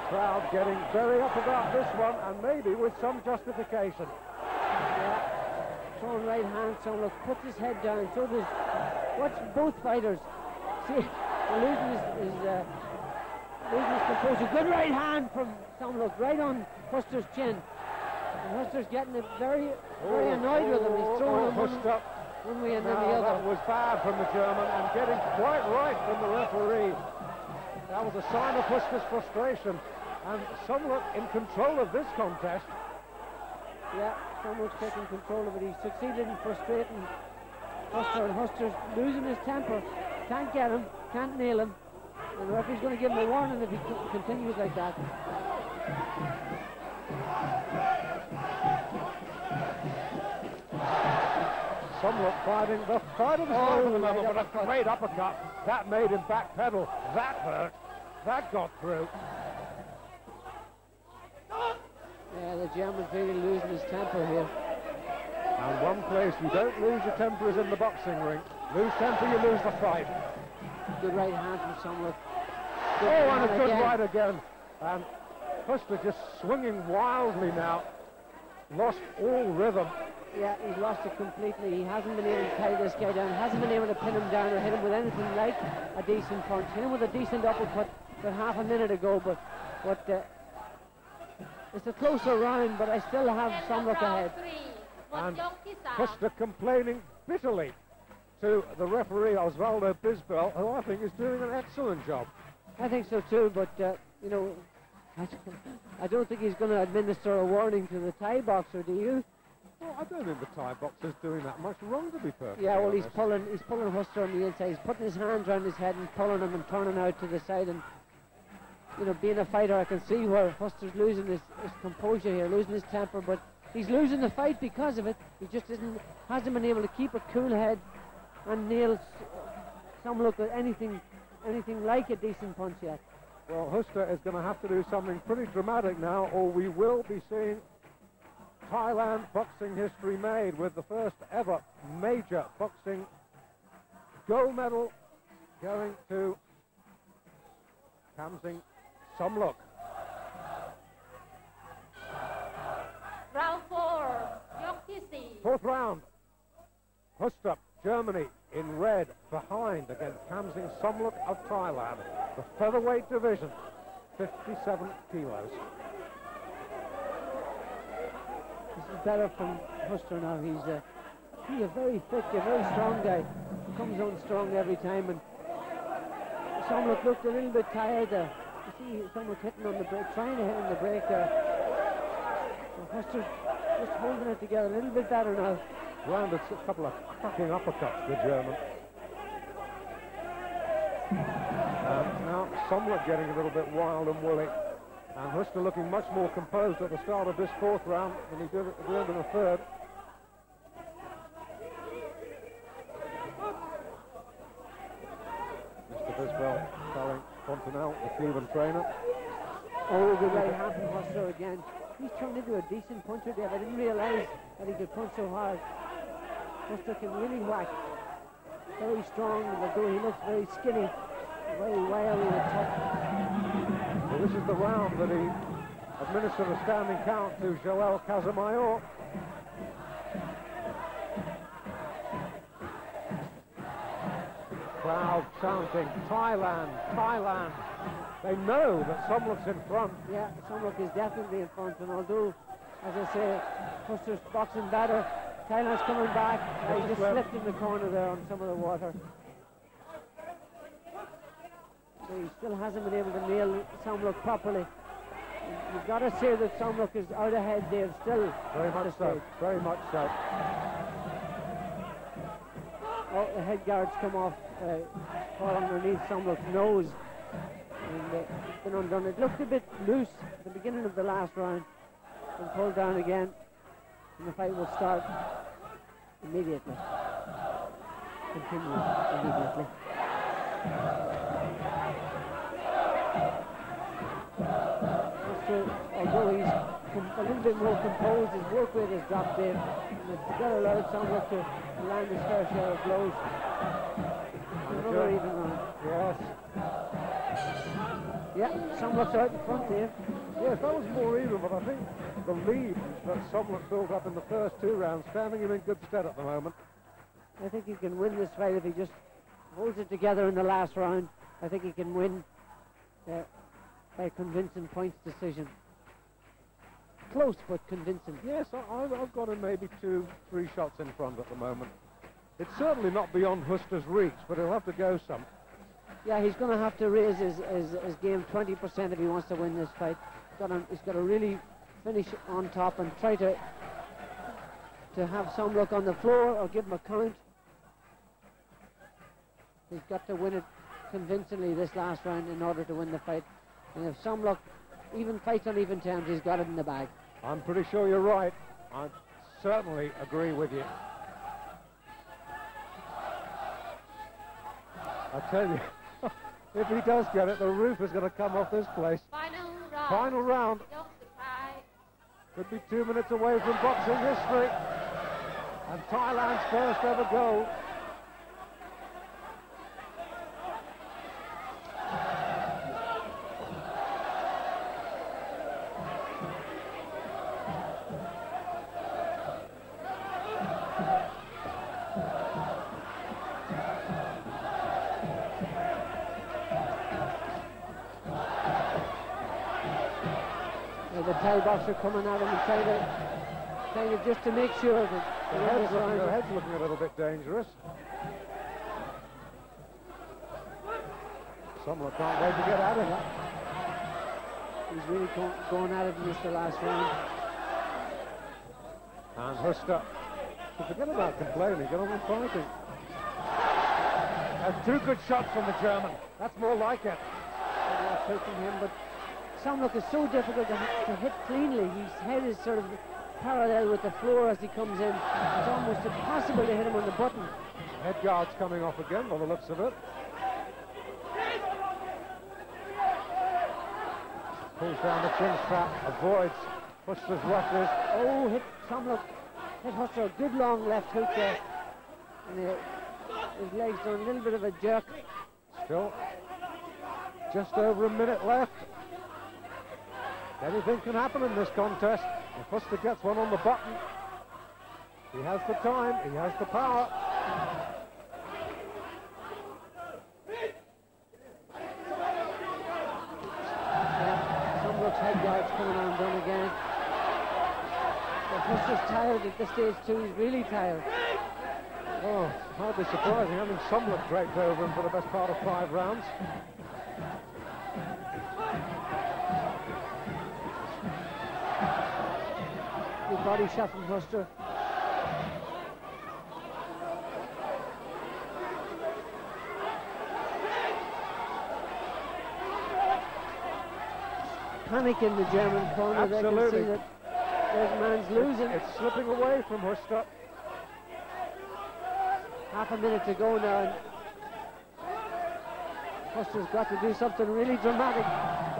Crowd getting very up about this one, and maybe with some justification. Yeah, throwing right hand, Somlock puts his head down. So does, watch both fighters. See, losing his composure. Good right hand from Somlock, right on Huster's chin. And Huster's getting very annoyed with him. He's throwing him one way and then the other. That was bad from the German, and getting quite right from the referee. That was a sign of Huster's frustration. And Somlock in control of this contest. Yeah, Somlock's taking control of it. He succeeded in frustrating Huster, and Huster's losing his temper. Can't get him, can't nail him. And the referee's going to give him a warning if he continues like that. Somlock fighting the fight of the moment, but a great uppercut. That made him backpedal. That hurt. That got through. Yeah, the German's really losing his temper here. And one place you don't lose your temper is in the boxing ring. Lose temper, you lose the fight. Good right hand from Somlock. And a good right again. And Huster just swinging wildly now. Lost all rhythm. Yeah, he's lost it completely. He hasn't been able to tie this guy down. Hasn't been able to pin him down or hit him with anything like a decent punch. Hit him with a decent uppercut but half a minute ago, but it's a closer round, but I still have Somlock ahead. And Huster complaining bitterly to the referee, Osvaldo Bisbal, who I think is doing an excellent job. I think so too, but, you know, I don't think he's going to administer a warning to the Thai boxer, do you? Well, I don't think the Thai boxer's doing that much wrong, to be perfectly Yeah, well, honest. he's pulling Huster on the inside. He's putting his hands around his head and pulling him and turning out to the side. And, you know, being a fighter, I can see where Huster's losing his composure here, losing his temper, but he's losing the fight because of it. He just hasn't been able to keep a cool head and nail some look at anything like a decent punch yet. Well, Huster is going to have to do something pretty dramatic now, or we will be seeing Thailand boxing history made with the first ever major boxing gold medal going to Kamsing Somluk. Round 4, ยกที่ 4 Fourth round. Huster, Germany, in red behind against Kamsing Somluk of Thailand. The featherweight division, 57 kilos. This is better from Huster now. He's a very fit, a very strong guy. He comes on strong every time, and Somluk looked a little bit tired there. You see Somluk hitting on the break, trying to hit on the break there. So Huster's just holding it together a little bit better now. Landed a couple of cracking uppercuts, the German. And now Somluk getting a little bit wild and woolly. And Huster looking much more composed at the start of this fourth round than he did at the end of the third. Mr. Bisbell telling Fontenelle, the Cuban trainer. Oh, the right hand from Huster again. He's turned into a decent puncher there. I didn't realize that he could punch so hard. Huster can really whack. Very strong, although he looks very skinny, very wiry and tough. Well, this is the round that he administered a standing count to Joel Casamayor. Crowd chanting, Thailand, Thailand. They know that Somluk's in front. Yeah, Somluk is definitely in front, and although, as I say, Huster's boxing better, Thailand's coming back. He just slipped in the corner there on some of the water. So he still hasn't been able to nail Somluk properly. You've got to say that Somluk is out ahead there still. Very much so, very much so. Oh, the head guards come off, fall underneath Somluk's nose. And it's been undone. It looked a bit loose at the beginning of the last round. And pulled down again. And the fight will start immediately. Continue immediately. Although he's a little bit more composed, his work rate has dropped in, and it's got allowed Somluk to land his fair share of blows. Another even round. Yes. Yeah, Somluk's out in front here. Yes, that was more even, but I think the lead that Somluk built up in the first two rounds, standing him in good stead at the moment. I think he can win this fight if he just holds it together in the last round. I think he can win by convincing points decision. Close, but convincing. Yes, I've got him maybe 2-3 shots in front at the moment. It's certainly not beyond Huster's reach, but he'll have to go some. Yeah, he's going to have to raise his game 20% if he wants to win this fight. He's got to really finish on top and try to have Somluk on the floor or give him a count. He's got to win it convincingly this last round in order to win the fight. And if Somluk even fights on even terms, he's got it in the bag. I'm pretty sure you're right. I certainly agree with you. I tell you, if he does get it, the roof is going to come off this place. Final round. Final round. ยกสุดท้าย Could be 2 minutes away from boxing history. And Thailand's first ever gold. The Thai boxer coming at him and trying to just to make sure that The head's looking a little bit dangerous. Somluk can't wait to get out of it. He's really going at it in this the last round. And Huster, forget about complaining, get on with fighting. And 2 good shots from the German. That's more like it. Taking him, but Somlook is so difficult to hit cleanly. His head is sort of parallel with the floor as he comes in. It's almost impossible to hit him on the button. Head guard's coming off again by the looks of it. Pulls down the chin strap, avoids Huster's rushes. Oh, hit Somlook. Hit Huster a good long left hook there. And his legs done a little bit of a jerk. Still just over a minute left. Anything can happen in this contest. If Huster gets one on the button, he has the time, he has the power. Somlook's head guard's coming undone again. But Huster's tired at this stage too. He's really tired. Oh, hardly surprising, having Somlook draped over him for the best part of 5 rounds. Good body shot from Huster. Panic in the German corner. Absolutely. They can see that their man's losing. It's slipping away from Huster. Half a minute to go now, and Huster's got to do something really dramatic.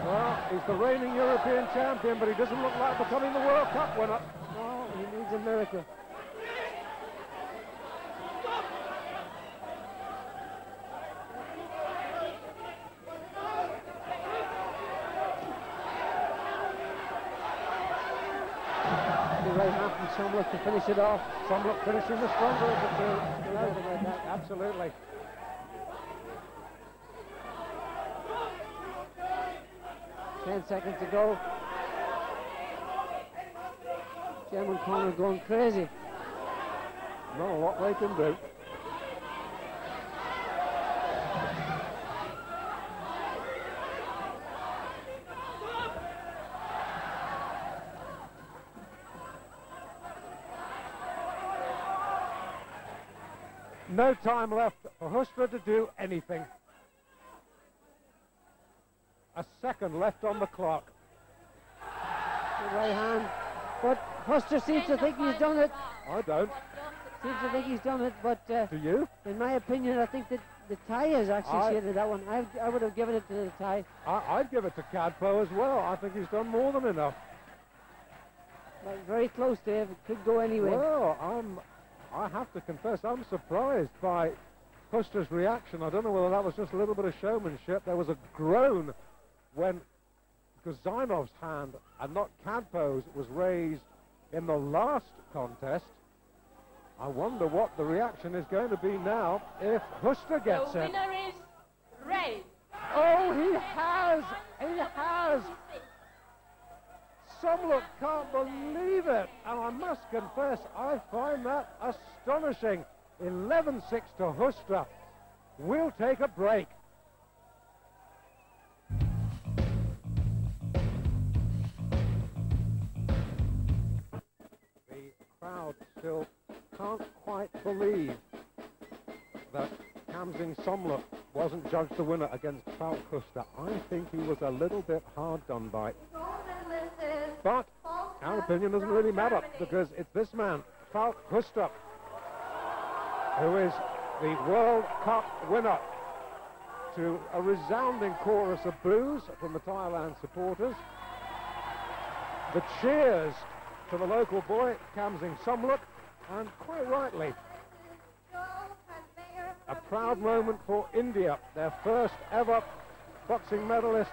Well, he's the reigning European champion, but he doesn't look like becoming the World Cup winner. No, he needs a miracle. The right hand from Somlook to finish it off. Somlook finishing the stronger of the two. No doubt about that. Absolutely. Ten seconds to go. German corner going crazy. Not a lot they can do. No time left for Huster to do anything. A second left on the clock. The right hand. But Huster seems to think he's done it. I don't. Seems to think he's done it, but Do you? in my opinion, I think that the Thai has actually shaded that one. I would have given it to the Thai. I'd give it to Cadpo as well. I think he's done more than enough. Like, very close, Dave. It could go anywhere. Well, I have to confess, I'm surprised by Huster's reaction. I don't know whether that was just a little bit of showmanship. There was a groan when Guzainov's hand, and not Cadpo's, was raised in the last contest. I wonder what the reaction is going to be now if Huster gets The it. winner is red. Oh, he has! He has! Somlook can't believe it, and I must confess, I find that astonishing. 11-6 to Huster. We'll take a break. The crowd still can't quite believe that Kamsing Somlook wasn't judged the winner against Falk Huster. I think he was a little bit hard done by. But our opinion doesn't really matter, because it's this man, Falk Huster, who is the World Cup winner, to a resounding chorus of boos from the Thailand supporters. The cheers to the local boy, Kamsing Somlook, and quite rightly, a proud moment for India, their first ever boxing medalist,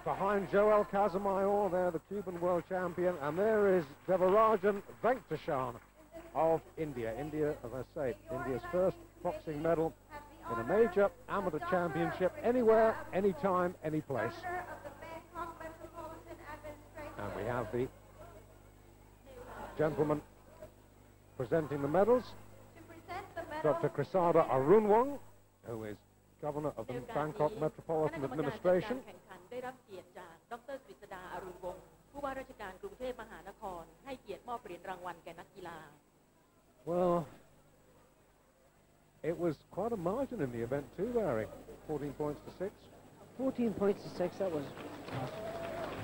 behind Joel Casamayor. They're the Cuban world champion, and there is Devarajan Venkateshan of India. India, as I say, India's first boxing medal in a major amateur championship, anywhere, anytime, any place. And we have the gentleman presenting the medals, Dr. Krisada Arunwong, who is Governor of the Bangkok Metropolitan Administration. ได้รับเกียรติจากดร. กฤษดา อรุณวงศ์ ผู้ว่าราชการกรุงเทพมหานครให้เกียรติมอบเหรียญรางวัลแก่นักกีฬา Well, it was quite a margin in the event too, Barry. 14 points to 6. 14 points to 6, that was...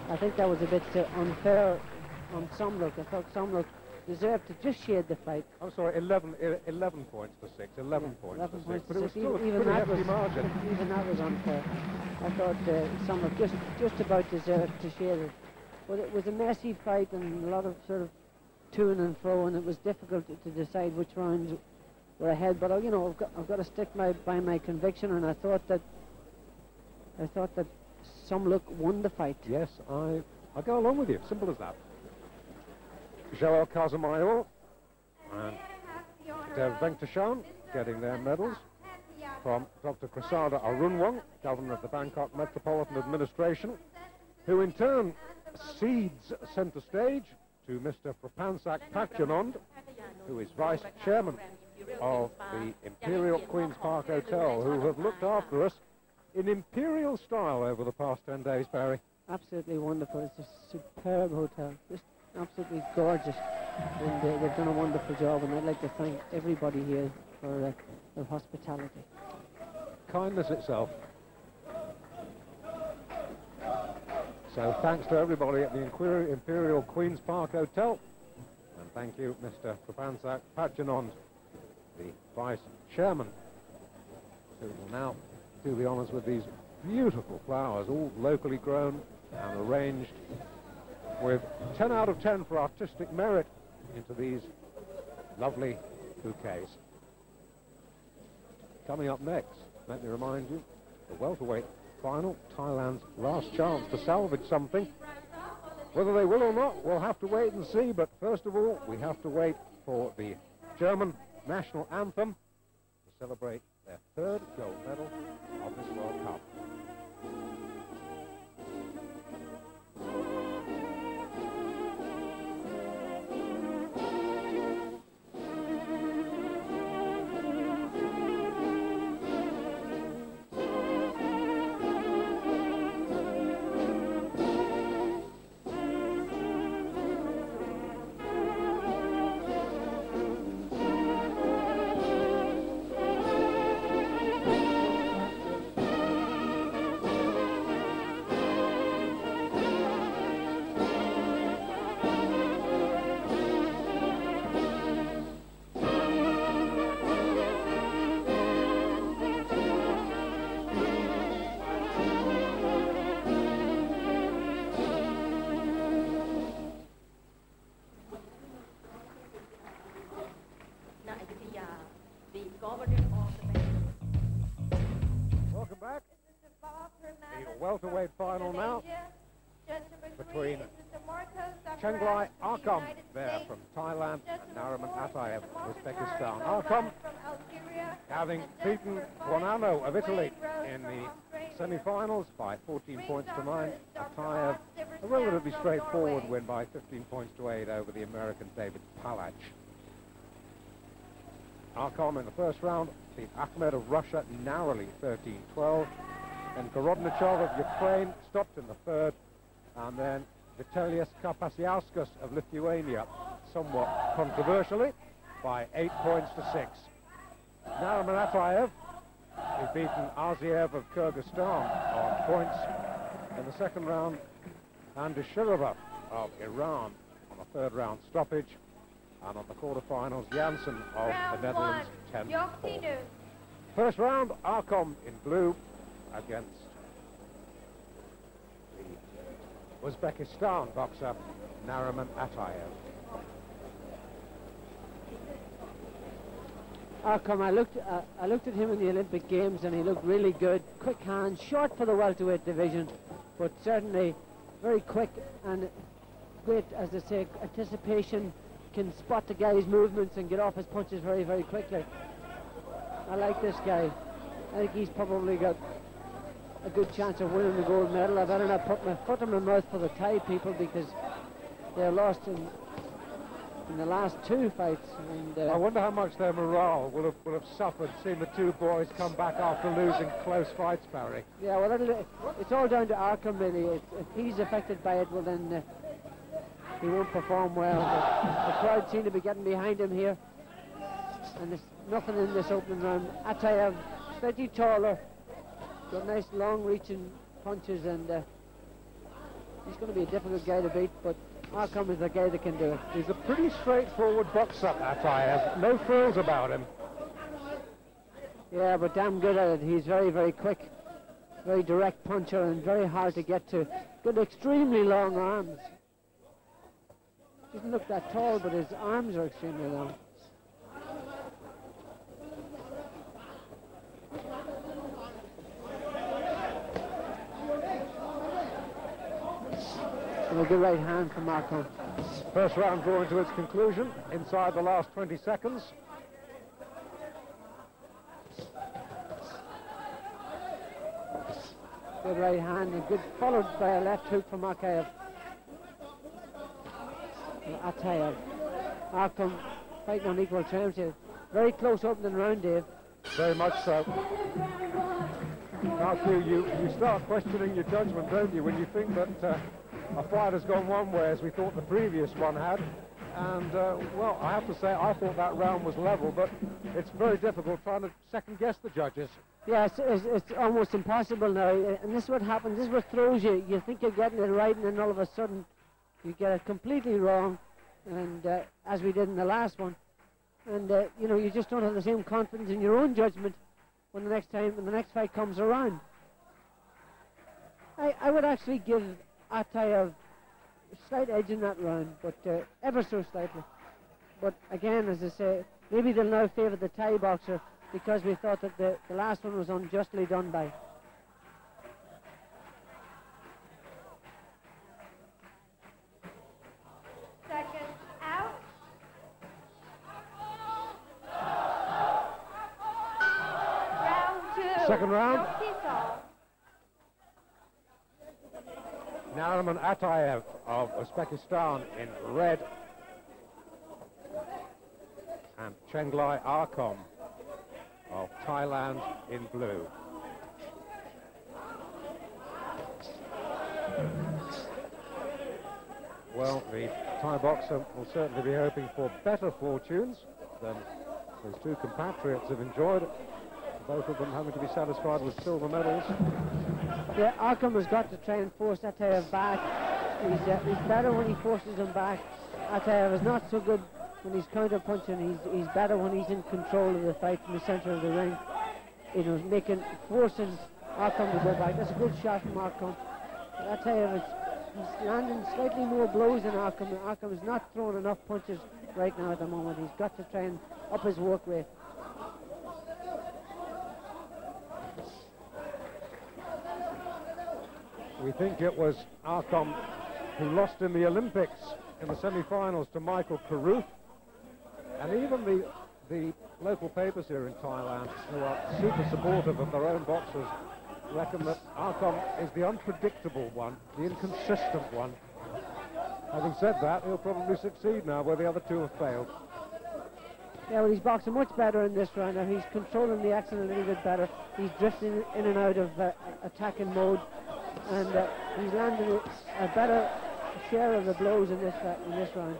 I think that was a bit unfair on Somlook. I thought Somlook deserved to just shade the fight. I'm sorry, 11 points to 6. 11 points 11 to 6. points But to it was 6. still a Even pretty that hefty was margin. even that was unfair. I thought Somlook just about deserved to shade it. But it was a messy fight and a lot of sort of to and fro, and it was difficult to decide which rounds were ahead. But you know, I've got to stick by my conviction, and I thought that Somlook won the fight. Yes, I go along with you. Simple as that. Joel Casamayor and Dev Venkateshan getting their medals from Dr. Krasada Arunwang, Governor of the Bangkok Metropolitan Administration, who in turn cedes centre stage to Mr. Prapansak Patjanond, who is Vice Chairman of the Imperial Queen's Park Hotel, who have looked after us in imperial style over the past 10 days, Barry. Absolutely wonderful. It's a superb hotel. Just absolutely gorgeous. And they've done a wonderful job, and I'd like to thank everybody here for their hospitality. Kindness itself. So thanks to everybody at the Imperial Queen's Park Hotel. And thank you, Mr. Prapansak Patjanond, the Vice Chairman, who will now do the honours with these beautiful flowers, all locally grown and arranged with 10 out of 10 for artistic merit into these lovely bouquets. Coming up next, let me remind you, the welterweight final, Thailand's last chance to salvage something. Whether they will or not, we'll have to wait and see, but first of all, we have to wait for the German national anthem to celebrate their third gold medal of this World Cup. Welcome back. The welterweight final now between Chenglai Arkom there from Thailand and Nariman Ataev of Uzbekistan. Arkom having beaten Buonanno of Italy in the semi-finals by 14 points to 9. Ataev, a relatively straightforward win by 15 points to 8 over the American David Palach. Arkom in the first round beat Ahmed of Russia narrowly 13-12. And Gorodnichov of Ukraine stopped in the third. And then Vitalius Karpasiauskas of Lithuania, somewhat controversially, by 8 points to 6. Nariman Ataev, who's beaten Arziev of Kyrgyzstan on points in the second round. And Dushirova of Iran on a third round stoppage. And on the quarterfinals, Janssen of the Netherlands, 10-4. First round, Arkom in blue against the Uzbekistan boxer, Nariman Ataev. Arkom, I looked at him in the Olympic Games, and he looked really good. Quick hands, short for the welterweight division, but certainly very quick and great, as they say, anticipation. Can spot the guy's movements and get off his punches very, very quickly. I like this guy. I think he's probably got a good chance of winning the gold medal. I better not put my foot in my mouth for the Thai people, because they're lost in the last two fights. And I wonder how much their morale will have suffered seeing the two boys come back after losing close fights, Barry. Yeah, well, it's all down to Arkom, really. If he's affected by it, well then he won't perform well. But the crowd seem to be getting behind him here. And there's nothing in this opening round. Atayev, slightly taller, got nice long-reaching punches, and he's going to be a difficult guy to beat, but Arkham is the guy that can do it. He's a pretty straightforward boxer, Atayev. No frills about him. Yeah, but damn good at it. He's very, very quick, very direct puncher, and very hard to get to. Got extremely long arms. Doesn't look that tall, but his arms are extremely long. And a good right hand from Marco. First round drawing to its conclusion inside the last 20 seconds. Good right hand, and good followed by a left hook from Atayev. Arkham fighting on equal terms here. Very close opening round, Dave. Very much so. Now, you start questioning your judgment, don't you, when you think that a fight has gone one way as we thought the previous one had. And, well, I have to say, I thought that round was level, but it's very difficult trying to second-guess the judges. Yeah, it's almost impossible now, and this is what happens. This is what throws you. You think you're getting it right, and then all of a sudden you get it completely wrong, and as we did in the last one. And, you know, you just don't have the same confidence in your own judgment when the next fight comes around. I would actually give Atayev a slight edge in that round, but ever so slightly. But again, as I say, maybe they'll now favour the Thai boxer because we thought that the last one was unjustly done by. Second out. Round two. Second round. No seesaw. Nariman Atayev of Uzbekistan in red, and Chenglai Arkham of Thailand in blue. Well, the Thai boxer will certainly be hoping for better fortunes than his two compatriots have enjoyed, both of them having to be satisfied with silver medals. Yeah, Arkham has got to try and force Atayev back. He's better when he forces him back. Atayev is not so good when he's counter-punching. He's better when he's in control of the fight in the centre of the ring. You know, forcing Arkham to go back. That's a good shot from Arkham. Atayev he's landing slightly more blows than Arkham. Arkham is not throwing enough punches right now at the moment. He's got to try and up his work rate. We think it was Arkham who lost in the Olympics in the semi-finals to Michael Carruth. And even the local papers here in Thailand, who are super supportive of their own boxers, reckon that Arkham is the unpredictable one, the inconsistent one. Having said that, he'll probably succeed now where the other two have failed. Yeah, well, he's boxing much better in this round. Now he's controlling the action a little bit better. He's drifting in and out of attacking mode, and he's landing a better share of the blows in this round.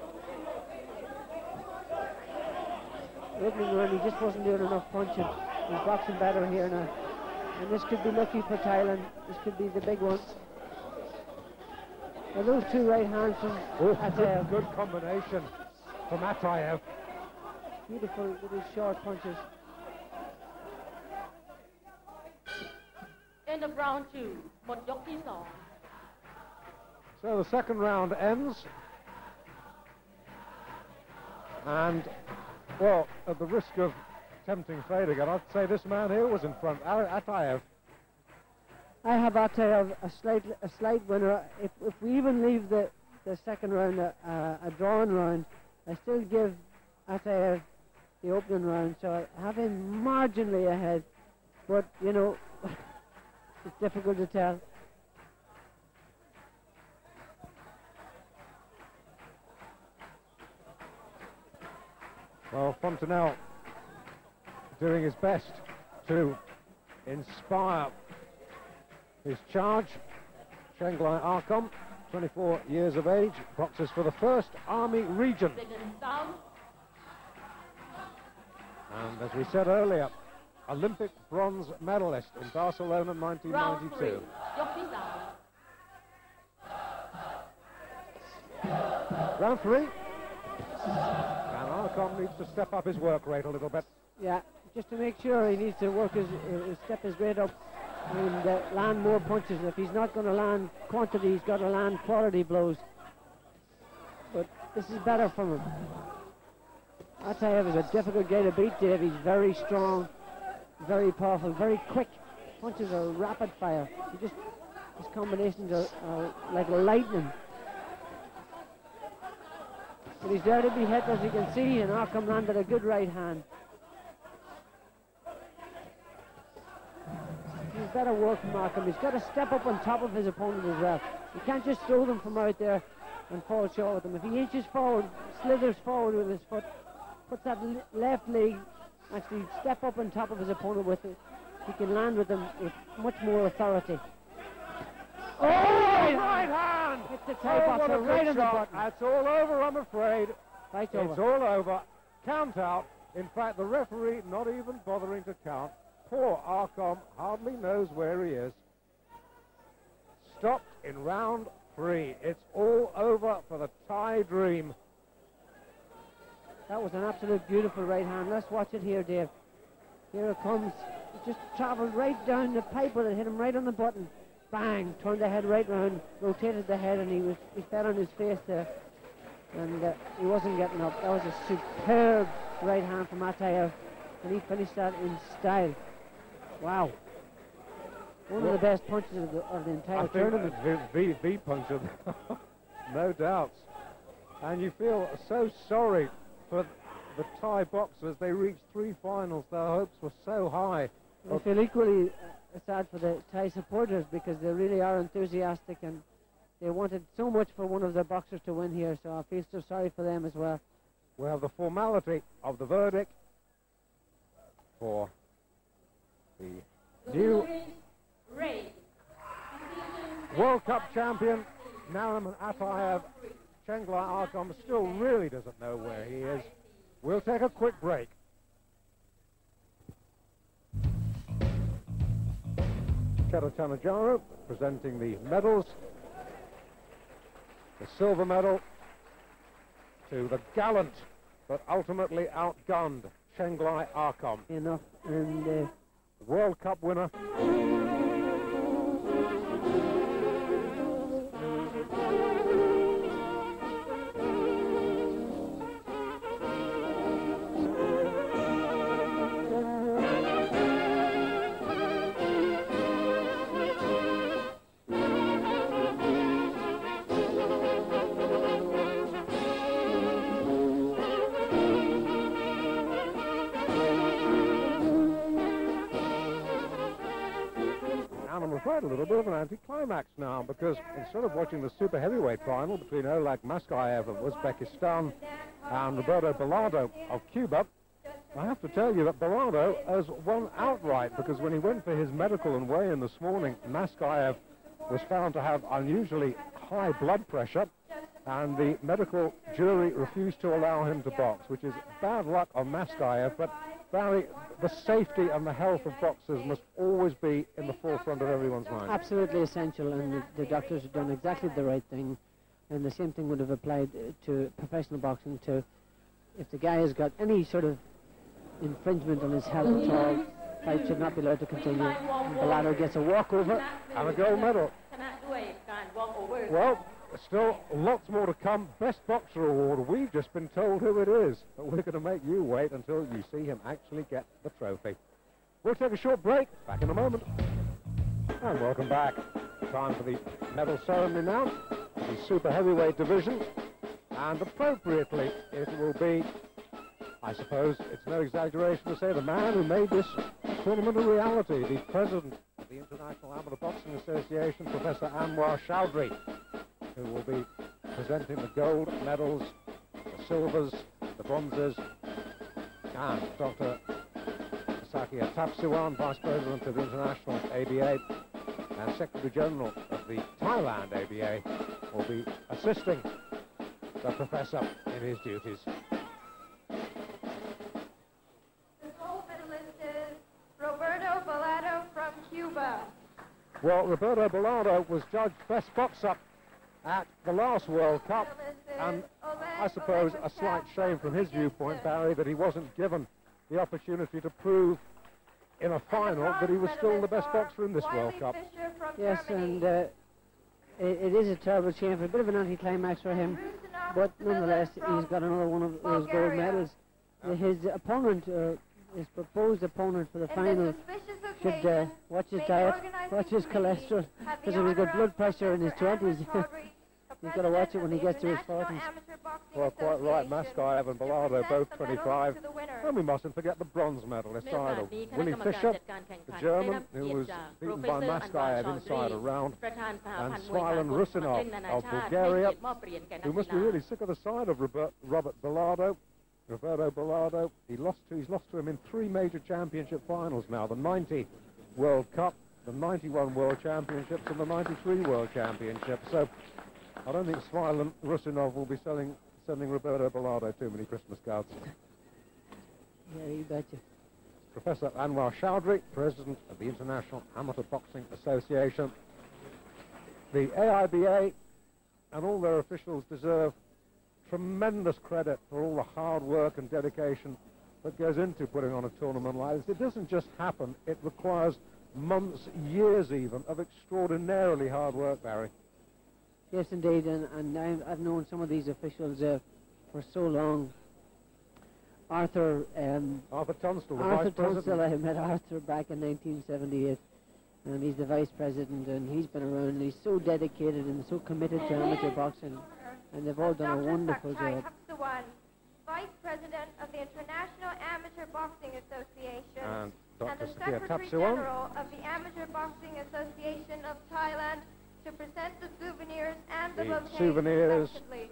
The opening round, he just wasn't doing enough punching. He's boxing better here now, and this could be lucky for Thailand. This could be the big one. Now those two right hands from Atayev. Good combination from Atayev. Beautiful with his short punches. End of round 2 หมดยกที่ 2 So the second round ends, and well, at the risk of tempting fate again, I'd say this man here was in front, Atayev. I have Atayev a slight winner. If we even leave the second round a drawn round, I still give Atayev the opening round, so I have him marginally ahead, but you know, it's difficult to tell. Well, Fontenelle doing his best to inspire his charge. Chenglai Arkham 24 years of age, boxes for the 1st Army Region. And as we said earlier, Olympic bronze medalist in Barcelona 1992. Round 3. And Arcom needs to step up his work rate a little bit. Yeah, just to make sure he needs to work step his rate up and land more punches. If he's not going to land quantity, he's got to land quality blows. But this is better from him. I'll tell you, it was a difficult guy to beat, Dave. He's very strong, very powerful, very quick. Punches are rapid fire. His combinations are like lightning. But he's there to be hit, as you can see, and Arkham landed a good right hand. He's better work from Arkham. He's got to step up on top of his opponent as well. You can't just throw them from out there and fall short with them. If he inches forward, slithers forward with his foot, puts that left leg, actually step up on top of his opponent with it, he can land with them with much more authority. Oh, right hand! Hits the tie boxer right on the button. That's all over, I'm afraid. Right over. It's all over. Count out. In fact, the referee not even bothering to count. Poor Arcom hardly knows where he is. Stopped in round 3. It's all over for the Thai dream. That was an absolute beautiful right hand. Let's watch it here, Dave. Here it comes. It just traveled right down the pipe with it, hit him right on the button. Bang! Turned the head right round, rotated the head, and he fell on his face there. And he wasn't getting up. That was a superb right hand from Atayev, and he finished that in style. Wow. One of the best punches of the entire tournament. V punch, no doubts. And you feel so sorry for the Thai boxers. They reached 3 finals. Their hopes were so high. I feel equally sad for the Thai supporters, because they really are enthusiastic and they wanted so much for one of their boxers to win here, so I feel so sorry for them as well. We have the formality of the verdict for the new World Cup champion, Nariman Atayev. Chenglai Arkham still really doesn't know where he is. We'll take a quick break. Cheratanajaro presenting the medals. The silver medal to the gallant but ultimately outgunned Chenglai Arkham. Enough, and World Cup winner. A little bit of an anticlimax now, because instead of watching the super heavyweight final between Oleg Maskayev of Uzbekistan and Roberto Bellardo of Cuba, I have to tell you that Bellardo has won outright, because when he went for his medical and weigh-in this morning, Maskayev was found to have unusually high blood pressure, and the medical jury refused to allow him to box, which is bad luck on Maskayev. But Barry, the safety and the health of boxers must always be in the forefront of everyone's mind. Absolutely essential, and the doctors have done exactly the right thing, and the same thing would have applied to professional boxing too. If the guy has got any sort of infringement on his health at all, fight should not be allowed to continue. Bellardo gets a walkover and a gold medal. Well, still lots more to come. Best Boxer Award. We've just been told who it is, but we're going to make you wait until you see him actually get the trophy. We'll take a short break. Back in a moment. And welcome back. Time for the medal ceremony now. The super heavyweight division. And appropriately, it will be, I suppose it's no exaggeration to say, the man who made this tournament a reality, the president of the International Amateur Boxing Association, Professor Anwar Chowdhury, who will be presenting the gold medals, the silvers, the bronzes, and Dr. Sakia Tapsiwan, Vice President of the International ABA and Secretary General of the Thailand ABA, will be assisting the professor in his duties. The gold medalist is Roberto Balado from Cuba. Well, Roberto Balado was judged best boxer at the last World Cup, and I suppose a slight shame from his viewpoint, Barry, that he wasn't given the opportunity to prove in a final that he was still the best boxer in this World Cup. Yes, and it is a terrible shame, for a bit of an anticlimax for him, but nonetheless he's got another one of those gold medals. His opponent, his proposed opponent for the final, should watch his diet, watch his cholesterol, because if he's got blood pressure in his 20s, he's got to watch it when he gets to his 40s. Well, quite right, Maskayev and Balado, both 25. And we mustn't forget the bronze medalist either. Willie Fischer, the German, who was beaten by Maskayev inside a round, and Smilan Rusinov of Bulgaria, who must be really sick of the sight of Robert Balado. Roberto Balado, he's lost to him in 3 major championship finals now: the 90 World Cup, the 91 World Championships, and the 93 World Championships. So I don't think Smilan Rusinov will be sending Roberto Balado too many Christmas cards. Yeah, you betcha. Professor Anwar Chowdhury, President of the International Amateur Boxing Association. The AIBA and all their officials deserve tremendous credit for all the hard work and dedication that goes into putting on a tournament like this. It doesn't just happen, it requires months, years even, of extraordinarily hard work, Barry. Yes, indeed, and I've known some of these officials for so long. Arthur Tunstall, the Arthur Vice President. Tunstall, I met Arthur back in 1978, and he's the Vice President, and he's been around, and he's so dedicated and so committed to amateur boxing, and they've all done a wonderful job. Vice President of the International Amateur Boxing Association And Dr. the Sakia Secretary Tapsuwan. General of the Amateur Boxing Association of Thailand to present the souvenirs and the bouquets souvenirs respectively.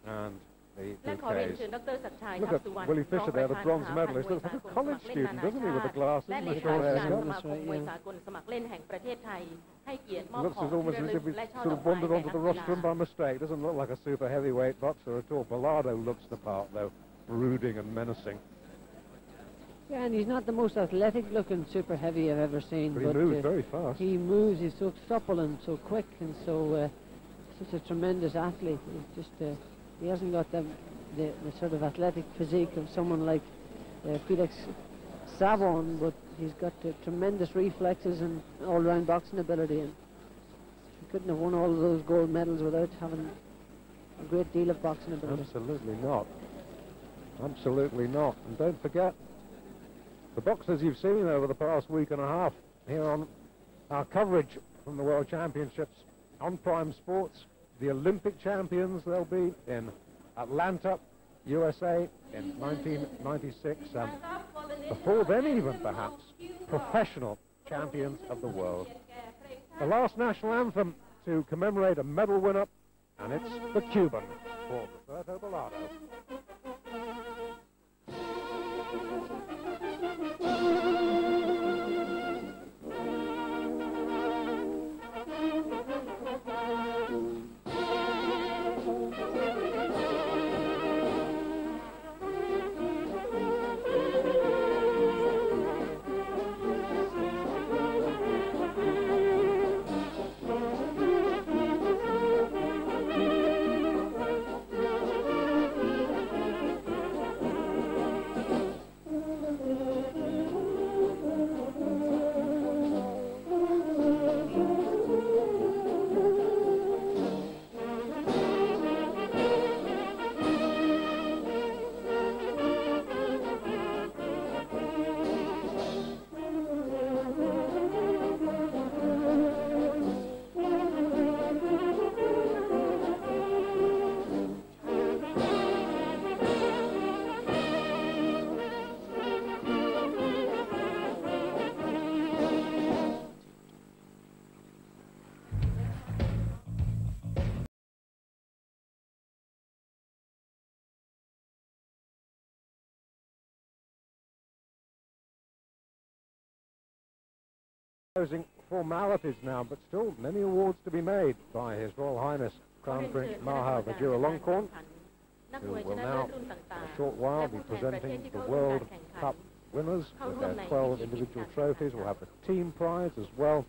and the และขอเรียน bouquets. เชิญดรศักดิ์ชัย Look ทัพ at สุวรรณ Willie Fischer there, the รอง bronze ประธาน medalist. ส Looks ภา like a มวย college สมัครเล่น student, นานา doesn't he, with the ชาติ glasses และ and เล the ขา short ธิการ haircut? สมาคมมวยสากลสมัครเล่นแห่งประเทศไทยให้เกียรติมอบ Looks ของ as almost ที่ as ระลึ if ก he และช่อ sort ดอ of กไม้ wandered แด่ onto นัก the กีฬา rostrum by mistake. Doesn't look like a super heavyweight boxer at all. Balado looks the part, though, brooding and menacing. Yeah, and he's not the most athletic-looking super heavy I've ever seen. But he moves very fast. He moves. He's so supple and so quick, and so such a tremendous athlete. He's just he hasn't got the sort of athletic physique of someone like Felix Savon, but he's got tremendous reflexes and all-round boxing ability. And he couldn't have won all of those gold medals without having a great deal of boxing ability. Absolutely not. Absolutely not. And don't forget, the boxers you've seen over the past week and a half here on our coverage from the World Championships on Prime Sports, the Olympic champions they'll be in Atlanta, USA in 1996, and before then even perhaps, professional champions of the world. The last national anthem to commemorate a medal winner, and it's the Cuban for Roberto Balado. Closing formalities now, but still many awards to be made by His Royal Highness Crown เรียน Prince เชิญคณะกรรม Maha การ Vajiralongkorn, นัก who มวยช will นะเลิ now, ศรุ่นต่าง a short while, และ be ผู้แทนประเทศ presenting ที่ the เข้าร่วม World การแข่งขัน Cup winnersเข้า with ร่วม their ใน 12 พิธีปิด individual การแข่งขัน trophies. We'll have the team prize as well,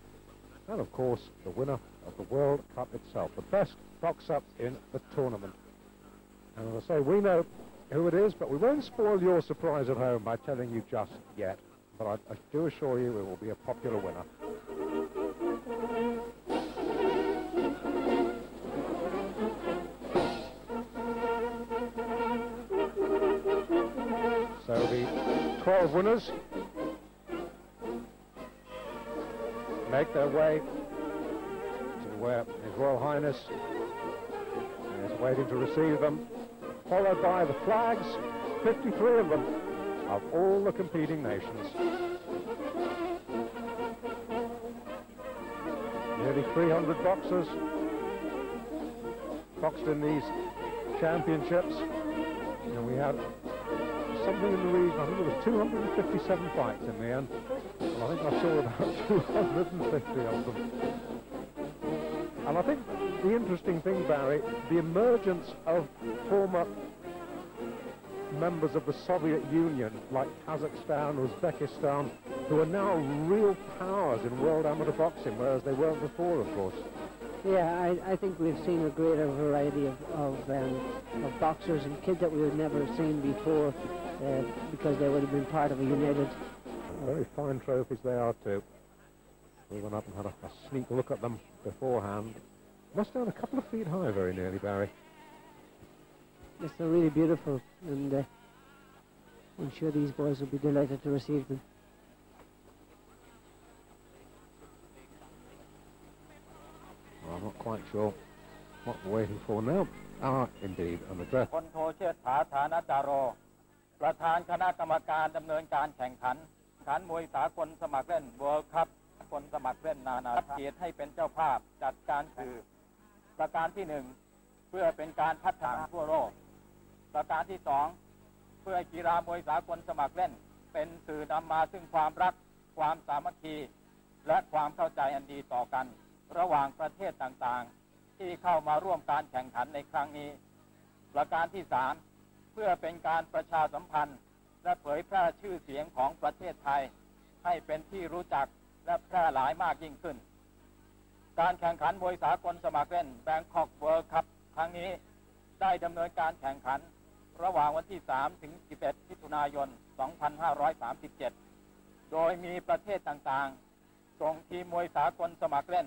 and of course the winner of the World Cup itself, the best boxer in the tournament. And as I say, we know who it is, but we won't spoil your surprise at home by telling you just yet. But I do assure you it will be a popular winner. So the 12 winners make their way to where His Royal Highness is waiting to receive them, followed by the flags, 53 of them, of all the competing nations. Nearly 300 boxers boxed in these championships, and we had something in the region, I think it was 257 fights in the end, and I think I saw about 250 of them. And I think the interesting thing, Barry, the emergence of former members of the Soviet Union, like Kazakhstan, Uzbekistan, who are now real powers in world amateur boxing, whereas they weren't before, of course. Yeah, I think we've seen a greater variety of boxers and kids that we've never seen before, because they would have been part of a united. Very fine trophies they are too. We went up and had a sneak look at them beforehand. Must stand a couple of feet high very nearly, Barry. Yes, they're really beautiful, and I'm sure these boys will be delighted to receive them. Well, I'm not quite sure what we're waiting for now. Ah, indeed, an address. พลโทเชิดผาฐานะจาโร ประธานคณะกรรมการดำเนินการแข่งขันมวยสากลสมัครเล่น World Cup คนสมัครเล่นนานาชาติเกียรติให้เป็นเจ้าภาพจัดการคือประการที่1เพื่อเป็นการพัฒนาทั่วโลกประการที่2เพื่อกีฬามวยสากลสมัครเล่นเป็นสื่อนำมาซึ่งความรักความสามัคคีและความเข้าใจอันดีต่อกันระหว่างประเทศต่างๆที่เข้ามาร่วมการแข่งขันในครั้งนี้ประการที่3เพื่อเป็นการประชาสัมพันธ์และเผยแพร่ชื่อเสียงของประเทศไทยให้เป็นที่รู้จักและแพร่หลายมากยิ่งขึ้นการแข่งขันมวยสากลสมัครเล่น Bangkok World Cup ครั้งนี้ได้ดำเนินการแข่งขันระหว่างวันที่3ถึง11มิถุนายน 2537 โดยมีประเทศต่างๆส่งทีมมวยสากลสมัครเล่น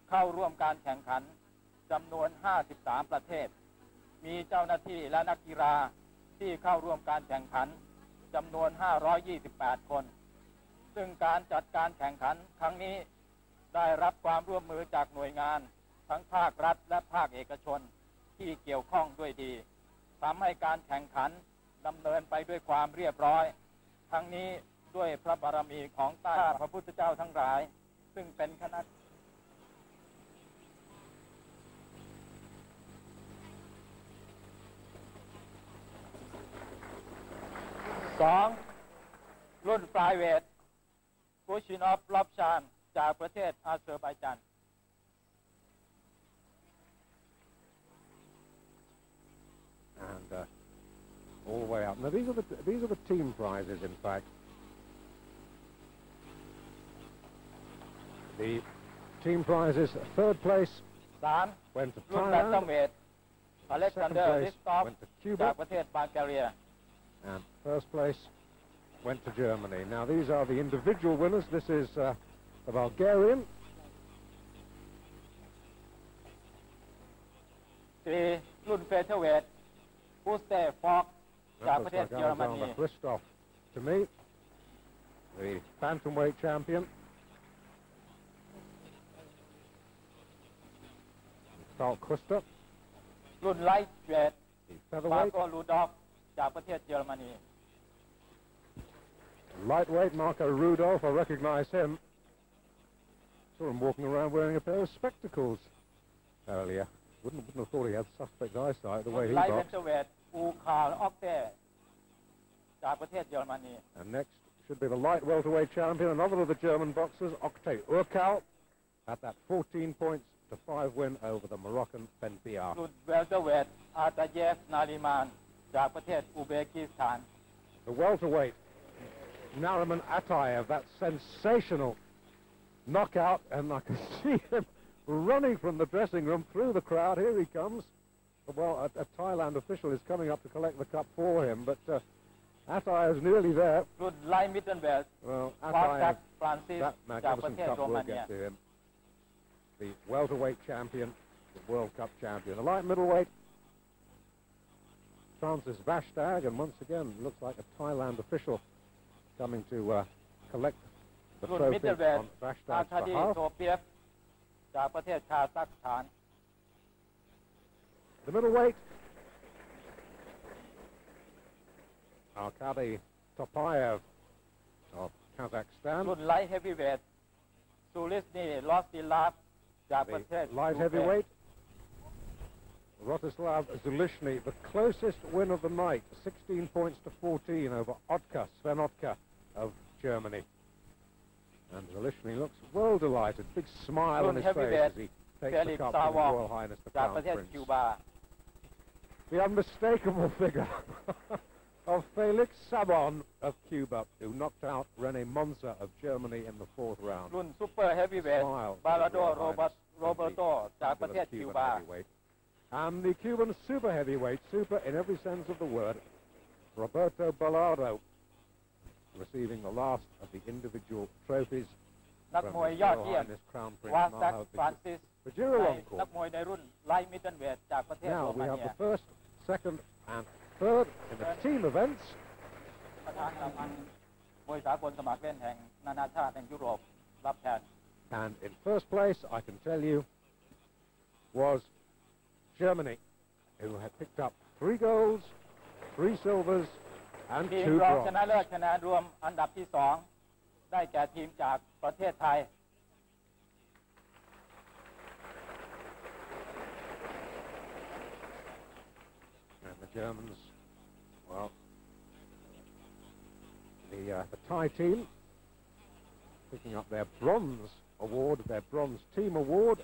เข้าร่วมการแข่งขันจำนวน53ประเทศมีเจ้าหน้าที่และนักกีฬาที่เข้าร่วมการแข่งขันจำนวน528คนซึ่งการจัดการแข่งขันครั้งนี้ได้รับความร่วมมือจากหน่วยงานทั้งภาครัฐและภาคเอกชนที่เกี่ยวข้องด้วยดีทำให้การแข่งขันดำเนินไปด้วยความเรียบร้อยทั้งนี้ด้วยพระบารมีของใต้พระพุทธเจ้าทั้งหลายซึ่งเป็นคณะ2รุ่นฟลายเวทกูชินอฟลอบชานจากประเทศอาเซอร์ไบจาน And all the way up. Now these are the team prizes, in fact. The team prizes: third place 3 went to รุ่นแบนตัม Thailand, เวทอเล็กซานเดอร์ลิสตอฟ went to จาก Cuba, ประเทศบัลแกเรีย and first place went to Germany. Now these are the individual winners. This is the Bulgarian. 4รุ่นเฟเธอร์เวทกูสเตฟอกจาก That ประ looks เทศ like เยอรมนี Alexander Christoph to me. The bantamweight champion. Carl Kuster, รุ่นไลท์เวท the มา featherweight. โกลูดอฟจากประเทศเยอรมนี Lightweight Marco Rudolph, I recognize him. Saw him walking around wearing a pair of spectacles earlier. Wouldn't have thought he had suspect eyesight the way he ไลท์เว boxed. เธอร์เวทอูคาร์ออกเต้จากประเทศเยอรมนี And next should be the light welterweight champion, another of the German boxers, Oktay Urkal, at that 14 points 8-5 win over the Moroccan Benbia. รุ่นเวลเตอร์เวทอาตาเยฟนาริมานจากประเทศอุซเบกิสถาน The welterweight, Nariman Atayev, that sensational knockout, and I can see him running from the dressing room through the crowd. Here he comes. Well, a Thailand official is coming up to collect the cup for him, but Atayev's nearly there. รุ่นไลท์มิดเดิลเวท Well, ฟอสแท็ก Atayev, ฟรานซิส that จากประ magnificent เทศ cup โรมา will เนีย get to him. The welterweight champion, the World Cup champion. The light middleweight, Francis Vashtag, and once again, looks like a Thailand official coming to collect the รุ่น trophy มิดเดิลเวท on อา Vashtag's คาดี behalf. โซเปียฟจากประเทศคาซัคสถาน The middleweight, Arkady Topayev of Kazakhstan. รุ่นไลท์เฮฟวีเวทซูริสนีลอสติลาฟจากประเทศ The light heavyweight, Rostislav Zulishny, the closest win of the night, 16 points to 14 over Sven Otka of Germany. And Zulishny looks well delighted, big smile on his face as he takes the cup from His Royal Highness the จาก Crown ประเทศ Prince. คิวบา The unmistakable figure of Felix Sabon of Cuba, who knocked out René Monza of Germany in the 4th round. รุ่นซูเปอร์เฮฟวีเวท Smile บา to รา His โด Royal โร Highness เบโตจากประเทศ and the คิว Cuban บา heavyweight. And the Cuban super heavyweight, super in every sense of the word, Roberto Ballardo, receiving the last of the individual trophies นัก from มวย His ยอด Royal เยี่ยม Highness Crown วา Prince ซัก Maho ฟรานซิส ใน Vajiralongkorn. นักมวยในรุ่นไลท์มิดเดิลเวทจากประเทศโร Now we มา have เนีย the first, second, and third in the team events. ประธานสาพันธ์มวยสากลสมัครเล่นแห่งนานาชาติแห่งยุโรปรับแทน And in first place, I can tell you, was Germany, who had picked up 3 golds, 3 silvers, and ทีม 2 รองชนะ bronze. เลิศคะแนนรวมอันดับที่ 2 ได้แก่ทีมจากประเทศไทย And the Germans, well, the Thai team picking up their bronze award, their bronze team award.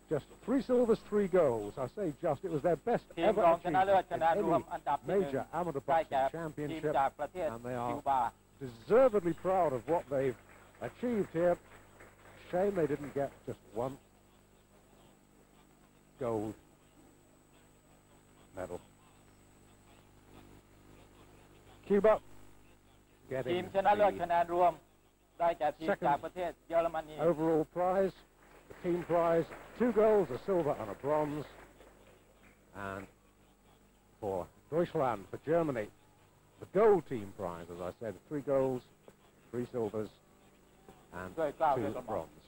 Just 3 silvers, 3 golds. I say just, it was their best ทีม ever รองชนะเลิศ achievement คะ in แนนรวม any อันดับที่ major amateur 1ได้แก่ boxing ทีม championship, จากประเทศ and they คิว are บา deservedly proud of what they've achieved here. Shame they didn't get just 1 gold medal. Cuba ทีม getting ชนะเลิศ the คะแนนรวมได้แก่ทีม Second จากประเทศเยอรมนี overall prize, the team prize, 2 golds, a silver and a bronze. And for Deutschland, for Germany, the gold team prize, as I said, 3 golds, 3 silvers, and ด้วยเกล้าวด้วย 2 กระหม่อม bronze.